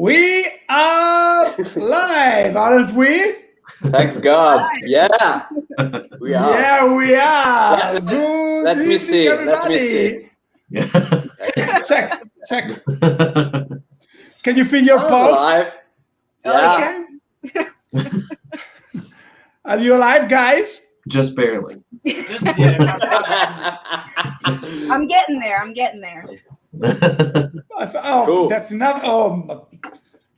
We are live, aren't we? Thanks God. Yeah, we are. Yeah, we are. Yeah, Good let me evening, see. everybody. Let me see. Check. Can you feel your I'm pulse? alive. Yeah. Okay. Are you alive, guys? Just barely. I'm getting there. Oh, Cool. that's enough. Oh,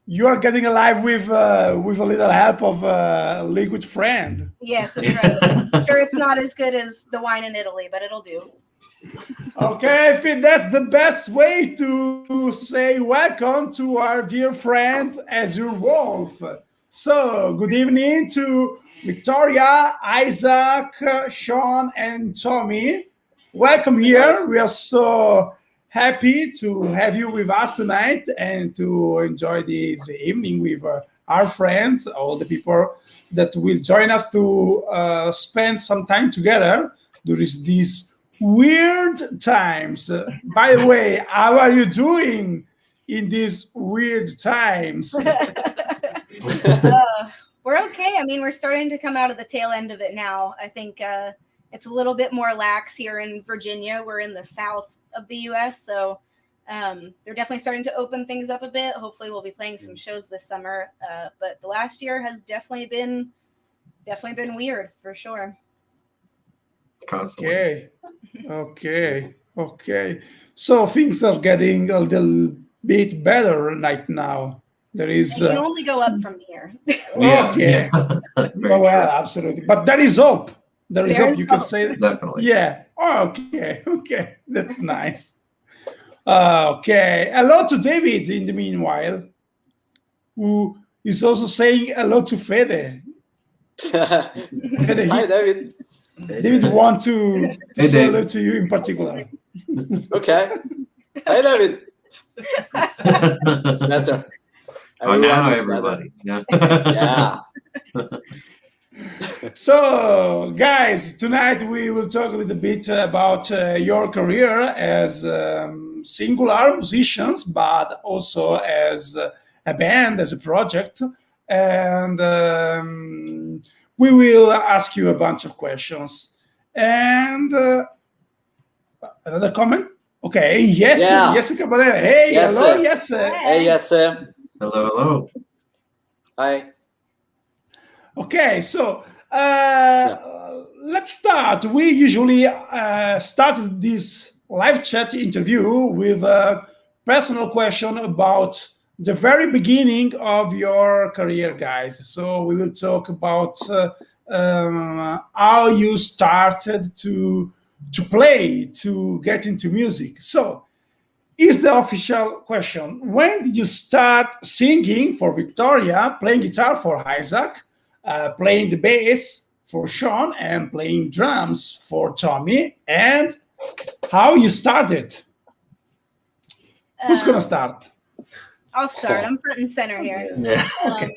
you are getting alive with a little help of a liquid friend. Yes, that's right. I'm sure it's not as good as the wine in Italy, but it'll do. Okay, I think that's the best way to say welcome to our dear friends Azure Wolf. So, good evening to Victoria, Isaac, Sean, and Tommy. Welcome here. We are so happy to have you with us tonight and to enjoy this evening with our friends, all the people that will join us to spend some time together during these weird times. By the way, how are you doing in these weird times? We're okay. I mean, we're starting to come out of the tail end of it now. I think it's a little bit more lax here in Virginia. We're in the south of the U.S., so they're definitely starting to open things up a bit. Hopefully, we'll be playing some shows this summer. But the last year has definitely been weird for sure. Constantly. Okay. So things are getting a little bit better right now. There is. And you can only go up from here. Okay. Very Well, true. absolutely. But there is hope. There is There hope. is You can hope. say. Definitely. Yeah. Okay. That's nice. Okay. Hello to David in the meanwhile, who is also saying hello to Fede. Fede, Hi, David. David want to Hey, say hello David. to you in particular. Okay. Hi, David. It's better. Oh, now Everyone is better. everybody. Yeah. Yeah. So, guys, tonight we will talk a little bit about your career as singular musicians, but also as a band, as a project. And we will ask you a bunch of questions. And another comment? Okay, yes, Yeah. yes, Caballero. Hey, Yes, hello, sir. yes. Hey, yes. Hello. Hi. Okay, so let's start. We usually start this live chat interview with a personal question about the very beginning of your career, guys. So we will talk about how you started to play, to get into music. So is the official question. When did you start singing for Victoria, playing guitar for Isaac, playing the bass for Sean, and playing drums for Tommy? And how you started? Who's going to start? I'll start. I'm front and center here. Yeah. Okay.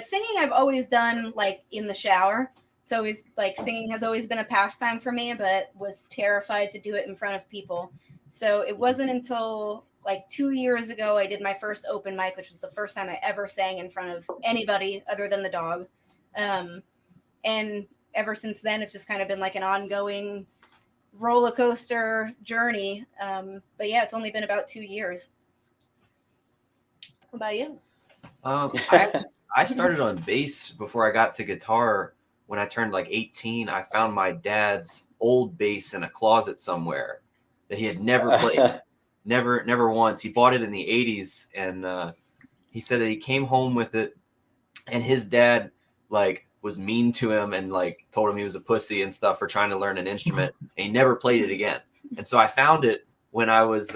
Singing I've always done like in the shower. It's always like singing has always been a pastime for me, but was terrified to do it in front of people. So it wasn't until like 2 years ago I did my first open mic, which was the first time I ever sang in front of anybody other than the dog. And ever since then, it's just kind of been like an ongoing roller coaster journey. But yeah, it's only been about 2 years. What about you? I started on bass before I got to guitar. When I turned like 18, I found my dad's old bass in a closet somewhere that he had never played, never once. He bought it in the 80s, and he said that he came home with it, and his dad like was mean to him and like told him he was a pussy and stuff for trying to learn an instrument, and he never played it again. And so I found it when I was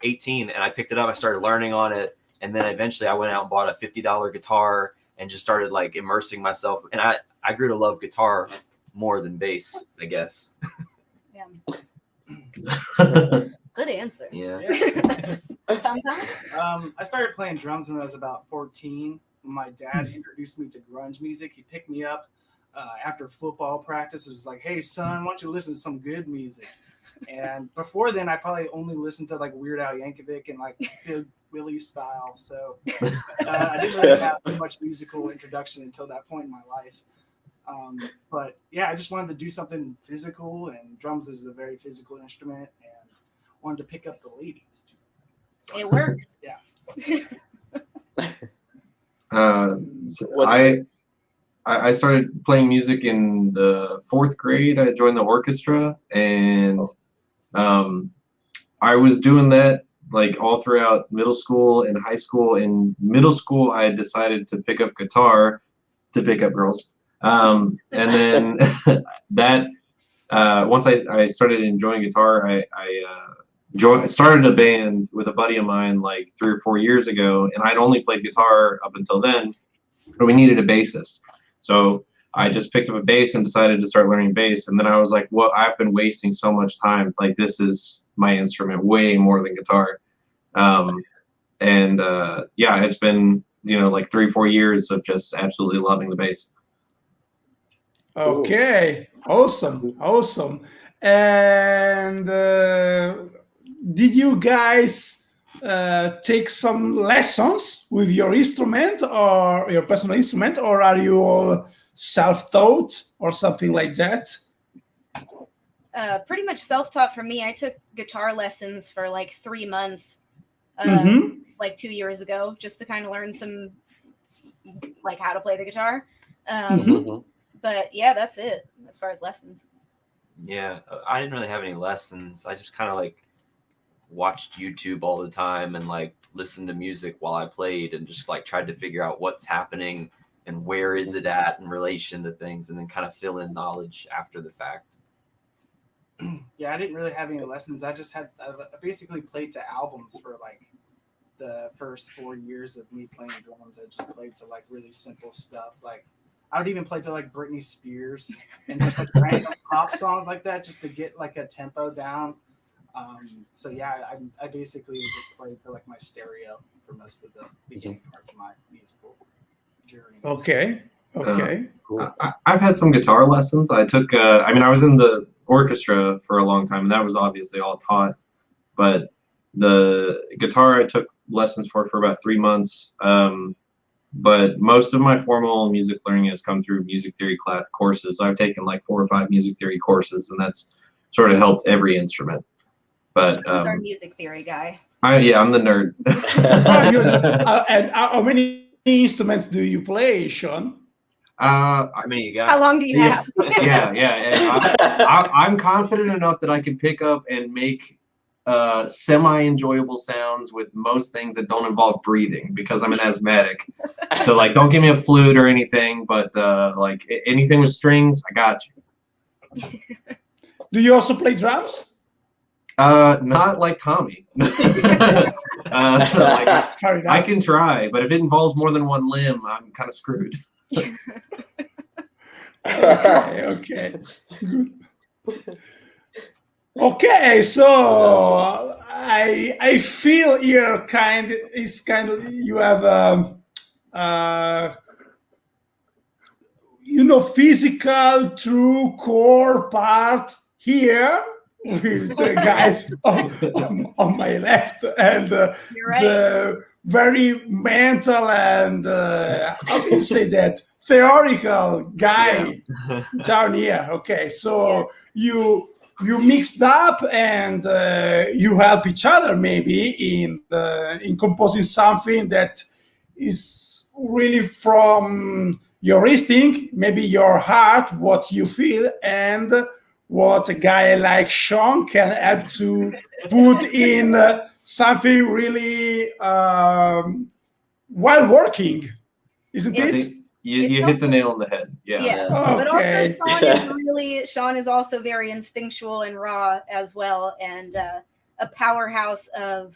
18, and I picked it up. I started learning on it, and then eventually I went out and bought a $50 guitar and just started like immersing myself. And I grew to love guitar more than bass, I guess. Yeah. Good answer. Yeah. Tom? I started playing drums when I was about 14. My dad introduced me to grunge music. He picked me up after football practice. It was like, hey, son, why don't you listen to some good music? And before then, I probably only listened to like Weird Al Yankovic and like Big Willie style. So I didn't really have too much musical introduction until that point in my life. But yeah, I just wanted to do something physical, and drums is a very physical instrument, and wanted to pick up the ladies too. So, It works. Yeah. I started playing music in the 4th grade. I joined the orchestra, and I was doing that like all throughout middle school and high school. In middle school, I had decided to pick up guitar to pick up girls. And then that once I started enjoying guitar, I started a band with a buddy of mine like 3 or 4 years ago, and I'd only played guitar up until then, but we needed a bassist. So I just picked up a bass and decided to start learning bass. And then I was like, well, I've been wasting so much time. Like, this is my instrument way more than guitar. Yeah, it's been, like 3 or 4 years of just absolutely loving the bass. Okay, awesome. And did you guys take some lessons with your instrument or your personal instrument, or are you all self-taught or something like that? Pretty much self-taught for me. I took guitar lessons for like 3 months, like 2 years ago, just to kind of learn some, like, how to play the guitar. But yeah, that's it as far as lessons. Yeah, I didn't really have any lessons. I just kind of like watched YouTube all the time and like listened to music while I played, and just like tried to figure out what's happening and where is it at in relation to things, and then kind of fill in knowledge after the fact. Yeah, I didn't really have any lessons. I basically played to albums for like the first 4 years of me playing drums. I just played to like really simple stuff. Like I would even play to like Britney Spears and just like random pop songs like that, just to get like a tempo down. So yeah, I basically would just play to like my stereo for most of the beginning parts of my musical journey. Okay. Cool. I've had some guitar lessons. I took, I was in the orchestra for a long time, and that was obviously all taught. But the guitar I took lessons for about 3 months. But most of my formal music learning has come through music theory courses. I've taken like 4 or 5 music theory courses, and that's sort of helped every instrument. But He's our music theory guy. I'm the nerd. And how many instruments do you play, Sean? How many you got? How long do you have? I'm confident enough that I can pick up and make semi-enjoyable sounds with most things that don't involve breathing, because I'm an asthmatic. So like, don't give me a flute or anything, but like anything with strings, I got you. Do you also play drums? Not like Tommy. I can try, but if it involves more than one limb, I'm kind of screwed. Okay. Good. Okay, so I feel you're you have physical true core part here with the guys on my left, and the very mental and how do you say that, theoretical guy down here. Okay, so you mixed up, and you help each other maybe in composing something that is really from your instinct, maybe your heart, what you feel, and what a guy like Sean can help to put in something really while working, isn't it? You hit the nail on the head. Yeah. Yes. Okay. But also Sean is also very instinctual and raw as well, and a powerhouse of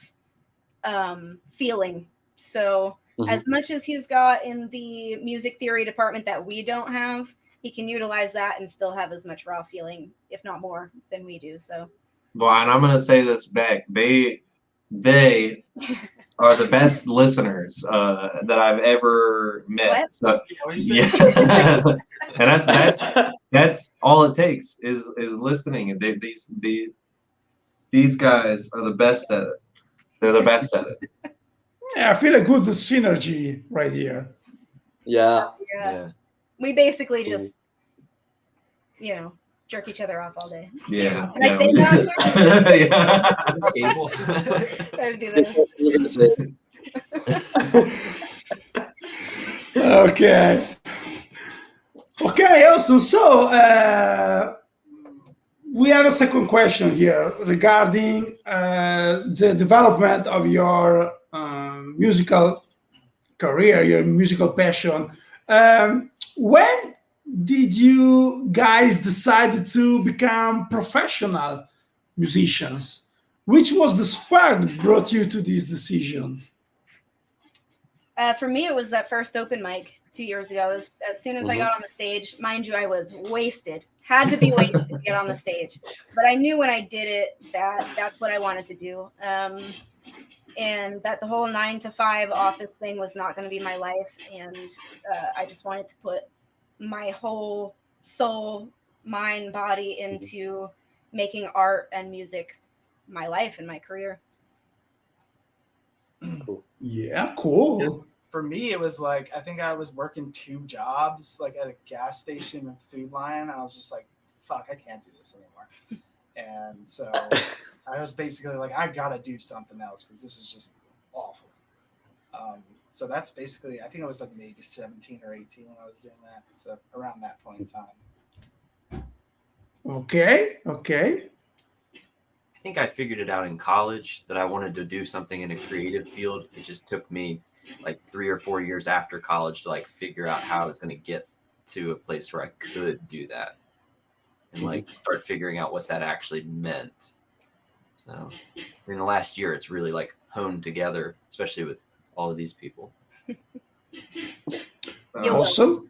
feeling. So as much as he's got in the music theory department that we don't have, he can utilize that and still have as much raw feeling, if not more, than we do. So, well, and I'm gonna say this back. They are the best listeners that I've ever met. So, yeah, and that's all it takes is listening. And these guys are the best at it. They're the best at it. Yeah, I feel a good synergy right here. Yeah. Yeah. We basically just, jerk each other off all day. Yeah. Can I say that? Yeah. Cable. Gotta do this. You can say. Okay. Okay, awesome. So we have a second question here regarding the development of your musical career, your musical passion. When did you guys decide to become professional musicians? Which was the spark that brought you to this decision? For me, it was that first open mic 2 years ago. As soon as I got on the stage, mind you, I was wasted. Had to be wasted to get on the stage. But I knew when I did it that that's what I wanted to do. And that the whole 9 to 5 office thing was not going to be my life. And I just wanted to put my whole soul, mind, body into making art and music my life and my career. Yeah, cool. For me, it was like, I think I was working 2 jobs, like at a gas station and Food Lion. I was just like, fuck, I can't do this anymore. And so I was basically like, I gotta do something else because this is just awful. So that's basically, I think I was like maybe 17 or 18 when I was doing that. So around that point in time. Okay. I think I figured it out in college that I wanted to do something in a creative field. It just took me like 3 or 4 years after college to like figure out how I was going to get to a place where I could do that and like start figuring out what that actually meant. So in the last year, it's really like honed together, especially with all of these people. Awesome.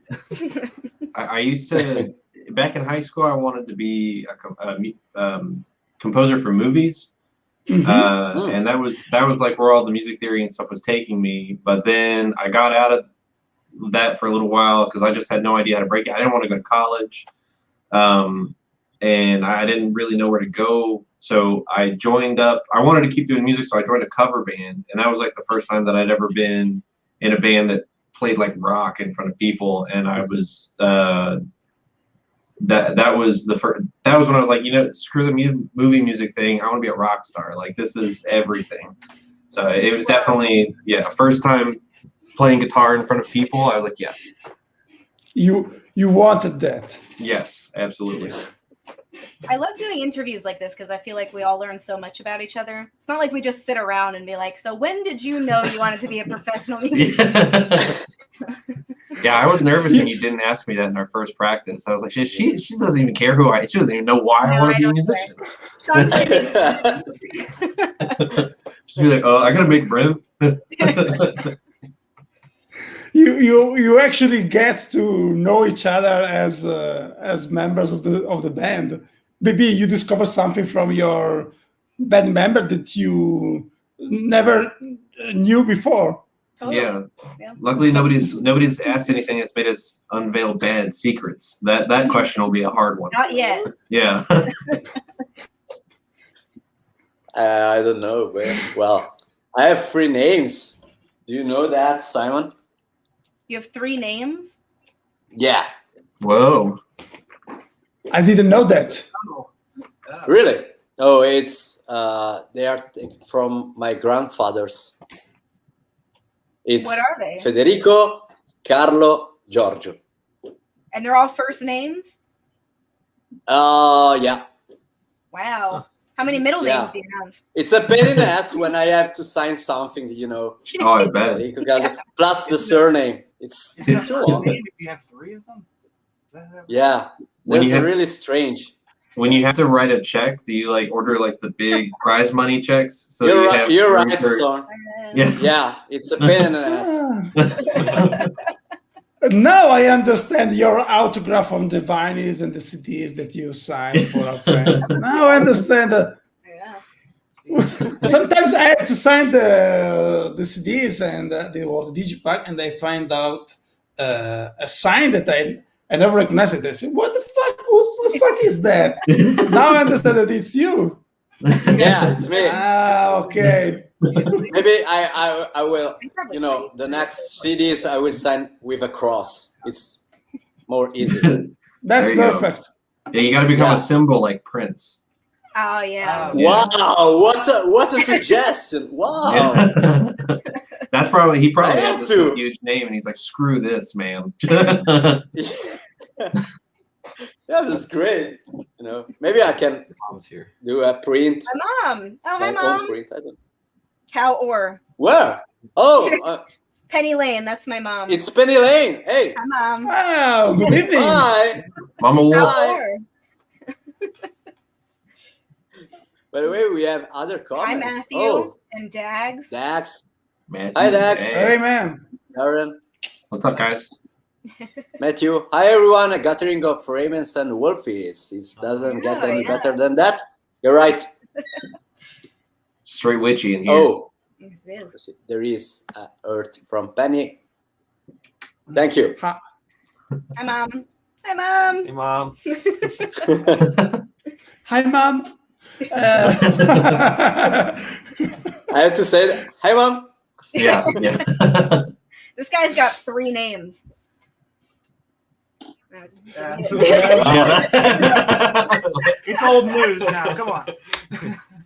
I used to, back in high school, I wanted to be a composer for movies. And that was like where all the music theory and stuff was taking me. But then I got out of that for a little while because I just had no idea how to break it. I didn't want to go to college. And I didn't really know where to go. So I joined up. I wanted to keep doing music, so I joined a cover band. And that was like the first time that I'd ever been in a band that played like rock in front of people. And I was that was when I was like, screw the movie music thing. I want to be a rock star. Like, this is everything. So it was definitely, first time playing guitar in front of people. I was like, yes. You wanted that. Yes, absolutely. I love doing interviews like this because I feel like we all learn so much about each other. It's not like we just sit around and be like, so when did you know you wanted to be a professional musician? Yeah, I was nervous when you didn't ask me that in our first practice. I was like, she doesn't even care she doesn't even know why I want to be a musician. She'd be like, I gotta make bread. You actually get to know each other as members of the band. Maybe you discover something from your band member that you never knew before. Totally. Yeah. Luckily, nobody's asked anything that's made us unveil bad secrets. That question will be a hard one. Not yet. Yeah. I don't know, but well, I have 3 names. Do you know that, Simon? You have 3 names? Yeah. Whoa. I didn't know that. Really? Oh, it's they are taken from my grandfathers. It's What are they? Federico, Carlo, Giorgio. And they're all first names? Yeah. Wow. How many middle names do you have? It's a pain in the ass when I have to sign something, Oh, I bet. Federico, Carlo, plus the surname. It's too long. If you have 3 of them? Yeah. That's really strange. When you have to write a check, do you like order like the big prize money checks? So you're right, son. Yeah, it's a pain in the ass. Now I understand your autograph on the vinyls and the CDs that you sign for our friends. Now I understand that. Yeah. Sometimes I have to sign the CDs and the digipack, and I find out a sign that I never recognized it. I say, "What the fuck? Who the fuck is that?" Now I understand that it's you. Yeah, it's me. Okay. Maybe I will. I probably You know, played the it. next CDs I will sign with a cross. It's more easy. That's There you go. perfect. Yeah, you got to become Yeah. a symbol like Prince. Oh yeah. Yeah. Wow, what a suggestion! Wow. Yeah. That's probably he probably I has have this to. huge name and he's like, screw this, man. Yeah, that's great. You know, maybe I can Mom's here. do a print, My mom. Oh, hi, my own mom. print. I don't. Cow or Where? Oh, Penny Lane. That's my mom. it's Penny Lane. Hey, Hi, mom. Wow, good evening. hi. Mama Wolf. Hi. Cow or. By the way, we have other Hi, comments. Matthew Oh, and Dags. Dax, Matthew. Hi, Dax. Hey, man. Aaron, What's up, guys? Matthew. Hi, everyone. A gathering of Ravens and Wolfies. It doesn't get any yeah. better than that. You're right. Straight witchy in here. Oh, This is. there is Earth from Penny. Thank you. Hi, mom. Hi, mom. Hey, Mom. Hi, mom. I have to say that. Hi, Mom. Yeah, yeah. This guy's got 3 names. Yeah. Yeah. It's old news now. Come on.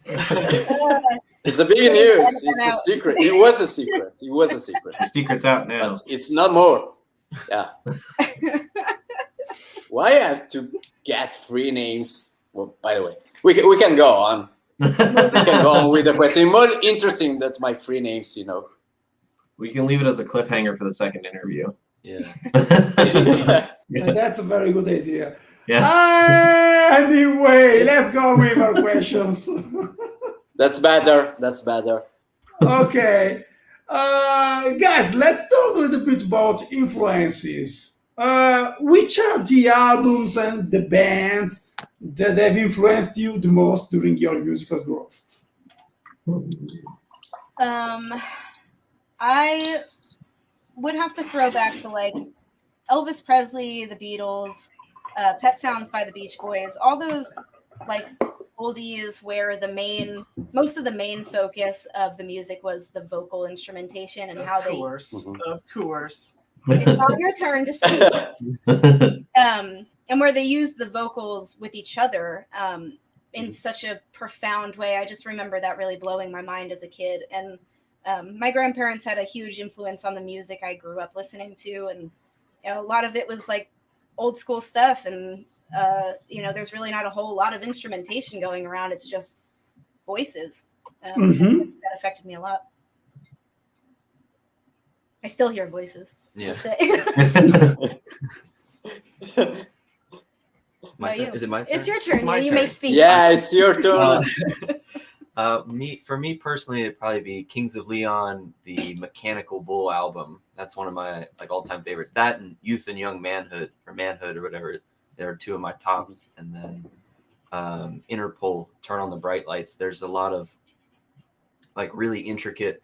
It's a big news. It's a secret. It was a secret. It was a secret. The secret's out now. But it's not more. Yeah. Why I have to get 3 names? Well, by the way, we can go on. We can go on with the question. More interesting that my 3 names, you know. We can leave it as a cliffhanger for the second interview. Yeah. That's a very good idea. Yeah. Anyway, let's go with our questions. That's better. That's better. Okay. Guys, let's talk a little bit about influences. Which are the albums and the bands that have influenced you the most during your musical growth? I would have to throw back to like Elvis Presley, the Beatles, Pet Sounds by the Beach Boys, all those like oldies where most of the main focus of the music was the vocal instrumentation and how they. Of course. It's not your turn to sing. And where they use the vocals with each other in such a profound way. I just remember that really blowing my mind as a kid. And my grandparents had a huge influence on the music I grew up listening to. And a lot of it was like old school stuff. And, there's really not a whole lot of instrumentation going around. It's just voices. That affected me a lot. I still hear voices. Yeah. My turn? Is it my turn? It's your turn. It's my You turn. may speak. Yeah, it's your turn. For me personally, it'd probably be Kings of Leon, the Mechanical Bull album. That's one of my all-time favorites. That and Youth and Young Manhood or whatever. They're 2 of my tops. And then Interpol, Turn on the Bright Lights. There's a lot of really intricate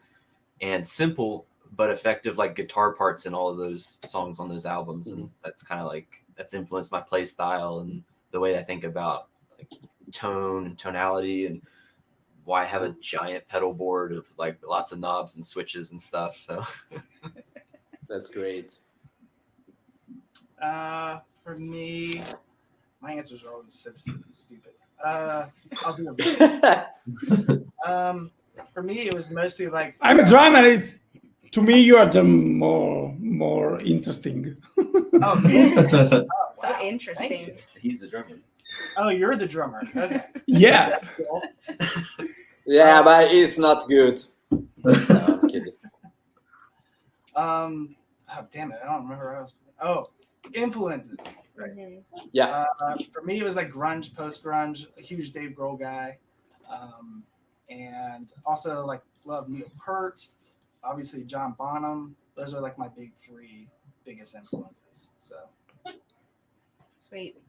and simple but effective guitar parts in all of those songs on those albums. And that's kind of that's influenced my play style and the way I think about tone and tonality and why I have a giant pedal board of lots of knobs and switches and stuff. So That's great. For me, my answers are always so stupid. I'll do it. For me, it was mostly I'm a drummer. To me, you are the more interesting. Oh, yeah. So interesting. he's the drummer. Oh, you're the drummer. Okay. Yeah. Yeah, but it's not good. No, I'm kidding. Oh, damn it. I don't remember how I was. Oh, influences. Right. Yeah. For me, it was grunge, post-grunge, a huge Dave Grohl guy. And also love Neil Peart, obviously John Bonham. Those are my big 3 biggest influences. So Sweet.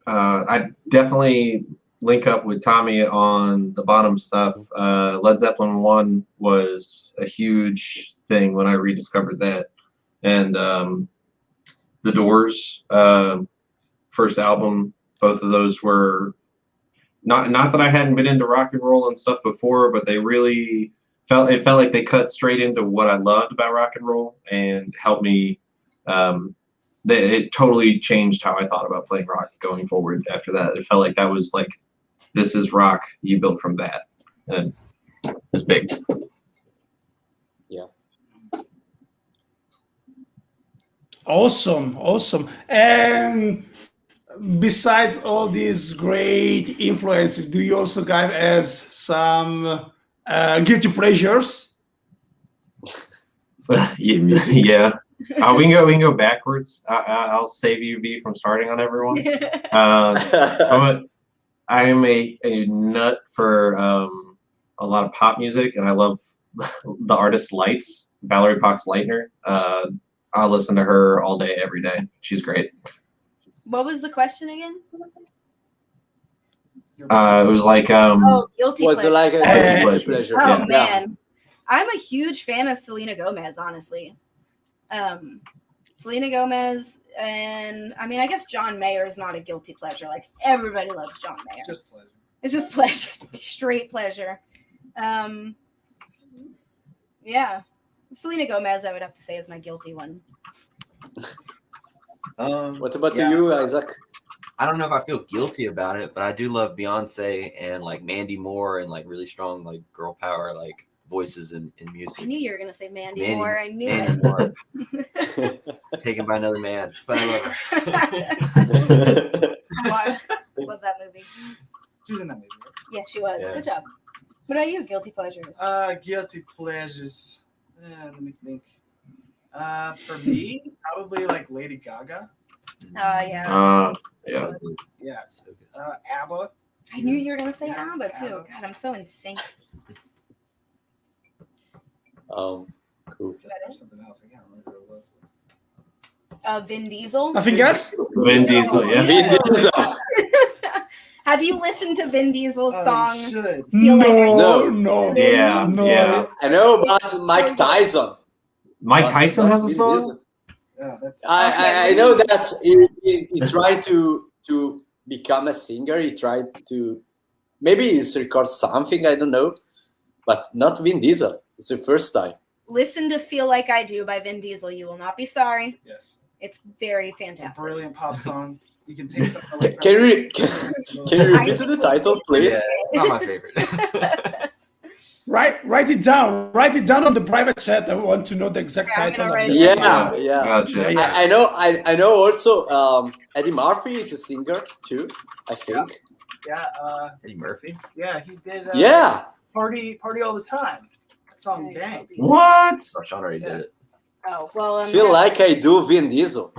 I definitely link up with Tommy on the Bonham stuff. Led Zeppelin 1 was a huge thing when I rediscovered that. And The Doors, first album, both of those were not that I hadn't been into rock and roll and stuff before, but they really felt like they cut straight into what I loved about rock and roll and helped me. It totally changed how I thought about playing rock going forward. After that, it felt like that was like, this is rock. You built from that, and it was big. Yeah. Awesome. And besides all these great influences, do you also guys as some guilty pleasures? Yeah. We can go backwards. I'll save you, V, from starting on everyone. I am a nut for a lot of pop music, and I love the artist Lights, Valerie Fox Leitner. I'll listen to her all day, every day. She's great. What was the question again? It was like guilty Was it pleasure. like a guilty pleasure? Oh Yeah. man, I'm a huge fan of Selena Gomez, honestly. Selena Gomez, and I mean, I guess John Mayer is not a guilty pleasure. Like everybody loves John Mayer. Just pleasure. It's just pleasure, straight pleasure. Yeah, Selena Gomez, I would have to say, is my guilty one. What about Yeah. you, Isaac? I don't know if I feel guilty about it, but I do love Beyonce and like Mandy Moore and like really strong like girl power like voices in music. I knew you were gonna say Mandy Mandy- Moore. I knew Mandy it. Moore was taken by another man, but I love her. Love that movie. She was in that movie. Right? Yes, she was. Yeah. Good job. What about you? Guilty pleasures. Guilty pleasures. Let me think. For me, probably like Lady Gaga. Yeah. Yeah. Yeah. So good. ABBA. I knew you were gonna say Yeah, ABBA too. ABBA. God, I'm so in sync. Cool. There's something else. I can't remember what it was. Vin Diesel. Nothing else? Vin Diesel, yeah. Vin Diesel. Have you listened to Vin Diesel's Oh, song? you should. Feel like No. Yeah, No. yeah. I know about Mike Tyson. Mike but Tyson not has a Vin song? Diesel. Yeah, that's. I know that he tried to become a singer. He tried to maybe he's record something, I don't know, but not Vin Diesel. It's the first time. Listen to "Feel Like I Do" by Vin Diesel. You will not be sorry. Yes. It's very It's a fantastic. brilliant pop song. You can take something away from Can it. you repeat the title, please? Yeah, not my favorite. Write it down. Write it down on the private chat. I want to know the exact Yeah, I'm title. gonna Of write the it Yeah, yeah. Gotcha. Yeah. I know also Eddie Murphy is a singer too, I think. Yeah. Eddie Murphy. Yeah. He did. Yeah. Party all the time. That song Nice. dang. What? Oh, Sean already did it. Oh well. Feel like I do, Vin Diesel.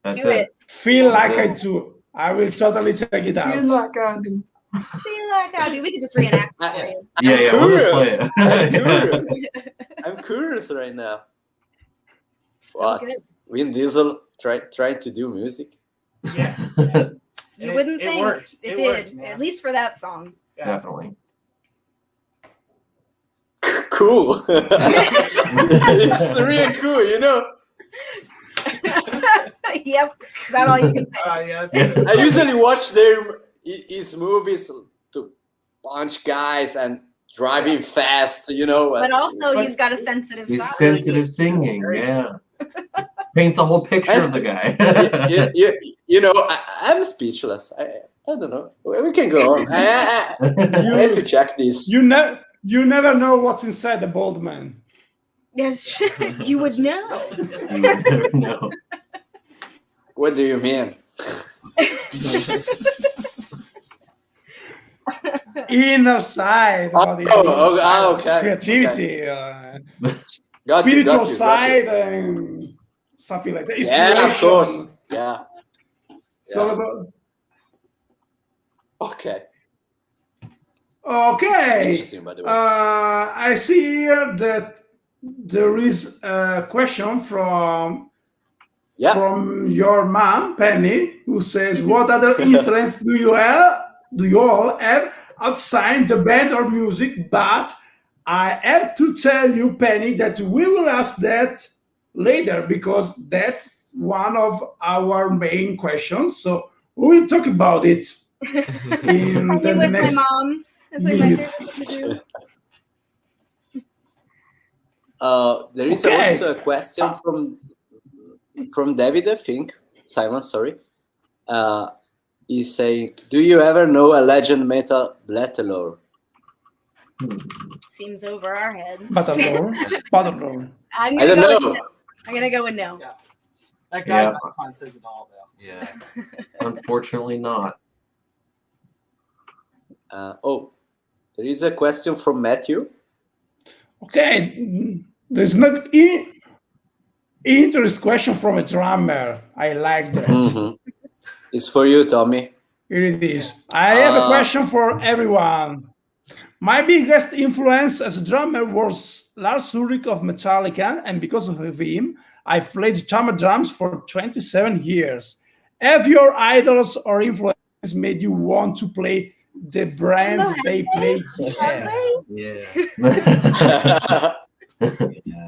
That's Do it. Feel like I do. I will totally check it out. Feel like I do. Feel like I do. We can just reenact it for you. Yeah, I'm we'll just curious. play I'm it. curious. I'm curious right now. So What? good. Vin Diesel tried to do music. Yeah. You wouldn't think worked. it It worked, did. man. At least for that song. Yeah. Definitely. Cool. It's really cool, you know. Yep. That's about all you can say. Yeah. That's Yeah. I usually watch his movies to punch guys and driving fast, you know. But also, But- he's got a sensitive He's side. sensitive singing, yeah. Paints the whole picture of the guy. you know, I'm speechless. I don't know. We can go on. I had to check this. You never know what's inside the bald man. Yes, you would know. No. What do you mean? Inner side. about the Okay. creativity, Got you, spiritual got you. side, and something like that. Yeah, of Inspiration. course. Yeah. It's all about. Okay. Okay. Interesting, by the way. I see here that there is a question from your mom, Penny, who says, "What other instruments do you all have outside the band or music?" But I have to tell you, Penny, that we will ask that later because that's one of our main questions. So we will talk about it in Hanging the with next my mom. That's like my favorite thing to do. There is Okay. also a question from David, I think. Simon, sorry. He's saying, do you ever know a legend metal battler? Seems over our head. Battlelore. Battlelore. I'm I gonna don't go with know. no. I'm gonna go with no. Yeah. That guy's Yeah. icon says it all, though. Yeah. Unfortunately, not. There is a question from Matthew. Okay, there's not interesting question from a drummer. I like that. Mhm. It's for you, Tommy. Here it is. I have a question for everyone. My biggest influence as a drummer was Lars Ulrich of Metallica, and because of him, I've played chamber drums for 27 years. Have your idols or influences made you want to play the brand they play? Yeah.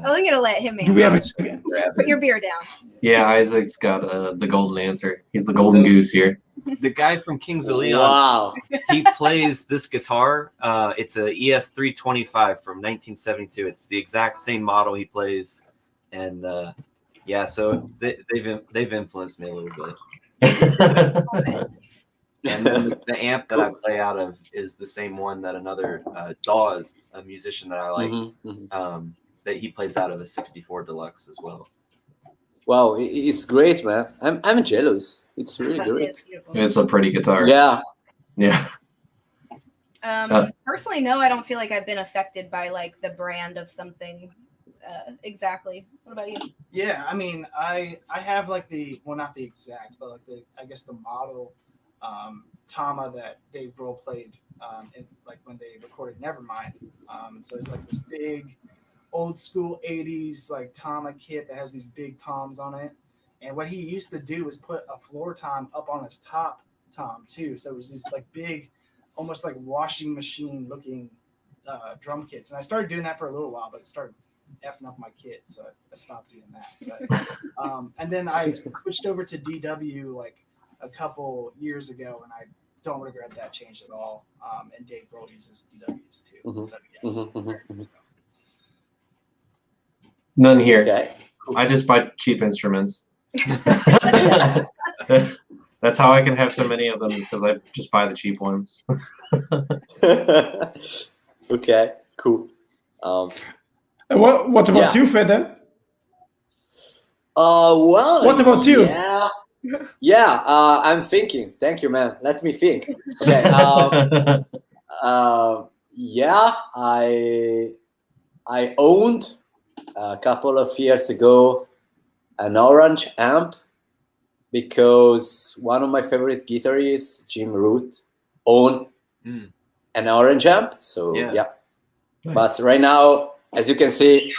I'm gonna let him Do we have answer. Put your beer down. Yeah, Isaac's got the golden answer. He's the golden goose here. The guy from Kings of Leon, Wow. he plays this guitar. It's a ES 325 from 1972. It's the exact same model he plays, and yeah, so they've influenced me a little bit. And then the amp that I play out of is the same one that another Dawes, a musician that I like, that he plays out of a 64 Deluxe as well. Wow, it's great, man. I'm jealous. It's really great. It's a pretty guitar. Yeah. Yeah. Personally, no, I don't feel like I've been affected by like the brand of something exactly. What about you? Yeah, I mean, I have like not the exact, but like I guess the model Tama that Dave Grohl played in, like when they recorded Nevermind. So it's like this big old school 80s like Tama kit that has these big toms on it. And what he used to do was put a floor tom up on his top tom too. So it was these like big, almost like washing machine looking drum kits. And I started doing that for a little while, but it started effing up my kit, so I stopped doing that. But, and then I switched over to DW like a couple years ago, and I don't regret that change at all. And Dave Grohl uses DWs too. So yes. So. None here. Okay. I just buy cheap instruments. That's how I can have so many of them, is because I just buy the cheap ones. Okay, cool. What about you, Fede? Well. What about you? Yeah. I'm thinking. Thank you, man. Let me think. Okay. Yeah. I owned a couple of years ago an orange amp because one of my favorite guitarists, Jim Root, owned an orange amp. So yeah. Nice. But right now, as you can see,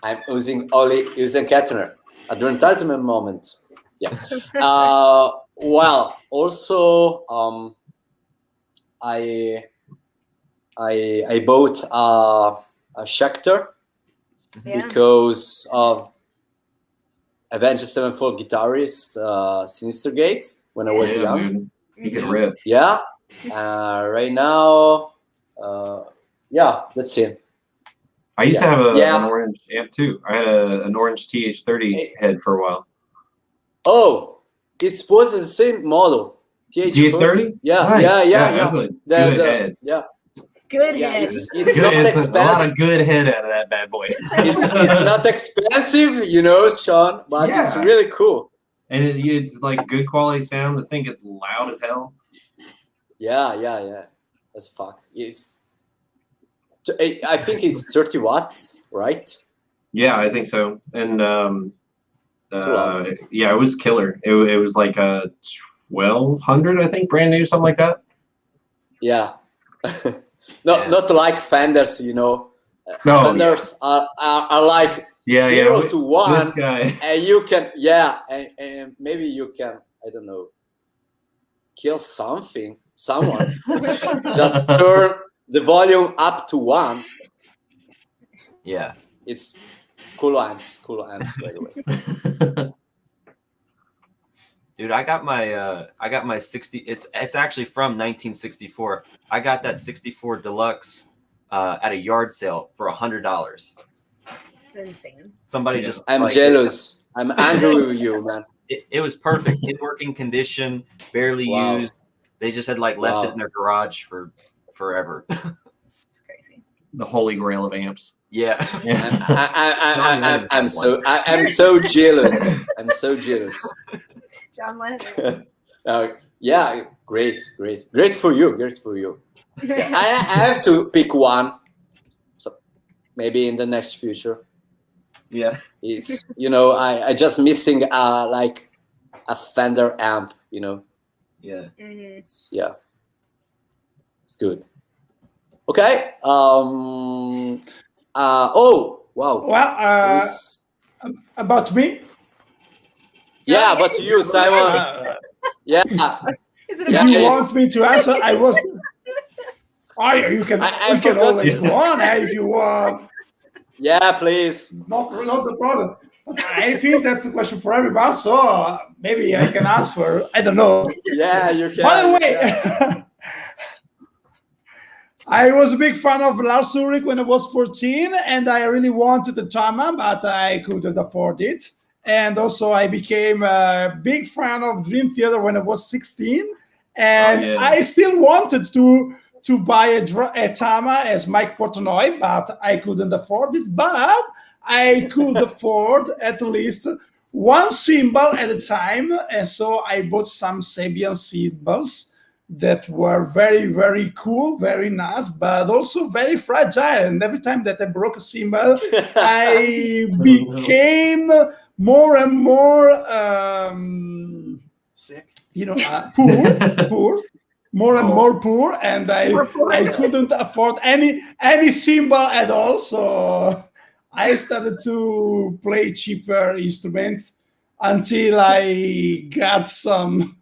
I'm using Kettner. Advertisement moment. Yeah. Well, also, I bought a Schecter because of Avenged Sevenfold guitarist Sinister Gates when I was young. Dude. He could rip. Yeah. Right now, yeah, that's it. I used to have an orange amp too. I had an orange TH30 head for a while. Oh, it's supposed to the same model. TH30? Yeah, nice. Yeah. That's a good head. Yeah. Good head. It's not expensive. A lot of good head out of that bad boy. it's not expensive, you know, Sean, but it's really cool. And it's like good quality sound. The thing gets loud as hell. Yeah. As fuck. I think it's 30 watts, right? Yeah, I think so. And yeah, it was killer. It was like a 1200, I think, brand new, something like that. Yeah. Not like Fenders, you know. No, Fenders are like 0 to 1, this guy. and you can and maybe you can, I don't know, kill someone. Just turn the volume up to 1. Yeah. It's cool amps, by the way. Dude, I got my 60. It's actually from 1964. I got that 64 Deluxe at a yard sale for $100. It's insane. Somebody Yeah. just I'm like, jealous. I'm angry with you, man. It was perfect, in working condition, barely Wow. used. They just had like left it Wow. in their garage for forever. It's crazy. The holy grail of amps. Yeah. I'm so jealous. I'm so jealous. John Lennon. Yeah, great for you. Great for you. Yeah, I have to pick one. So maybe in the next future. Yeah. It's I just missing like a Fender amp. Yeah. It's good. Okay. Oh wow. Well, about me. Yeah, but you, Simon. Yeah. Is it Yeah, about If you it's- want me to answer, I was. Oh, you can. I We can forgot always you. go on if you want. Yeah, please. Not the problem. I think that's a question for everybody. So maybe I can answer. I don't know. Yeah, you can. By the you way, can. I was a big fan of Lars Ulrich when I was 14, and I really wanted a Tama, but I couldn't afford it. And also, I became a big fan of Dream Theater when I was 16, and yeah. I still wanted to buy a Tama as Mike Portnoy, but I couldn't afford it. But I could afford at least one cymbal at a time, and so I bought some Sabian cymbals that were very, very cool, very nice, but also very fragile. And every time that I broke a cymbal, I became more and more, Sick. poor, more and more poor, and I couldn't afford any cymbal at all. So I started to play cheaper instruments until I got some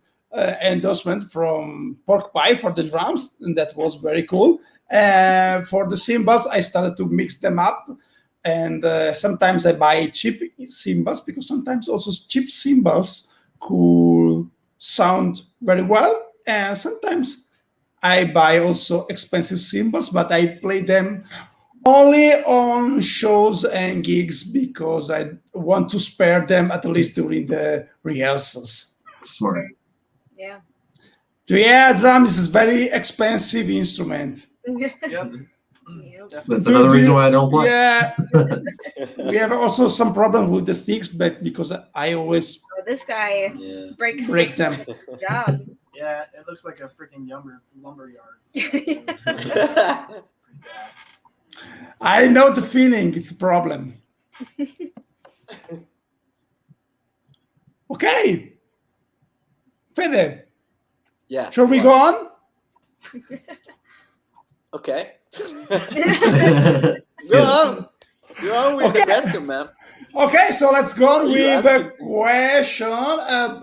endorsement from Pork Pie for the drums, and that was very cool. For the cymbals, I started to mix them up, and sometimes I buy cheap cymbals because sometimes also cheap cymbals could sound very well, and sometimes I buy also expensive cymbals, but I play them only on shows and gigs because I want to spare them at least during the rehearsals. Smart. Yeah. Yeah, drums is very expensive instrument. Yep. Yep. That's Do- another do reason you- why I don't play. Yeah, we have also some problem with the sticks, but because I always Oh, this guy Yeah. breaks break sticks them. with his job. Yeah, it looks like a freaking lumber yard. Yeah. Pretty bad. I know the feeling. It's a problem. Okay, Fede, Yeah. shall we wow. go on? Okay. Go on. Go on with the Okay. question, man. Okay, so let's go on You with a asking- question.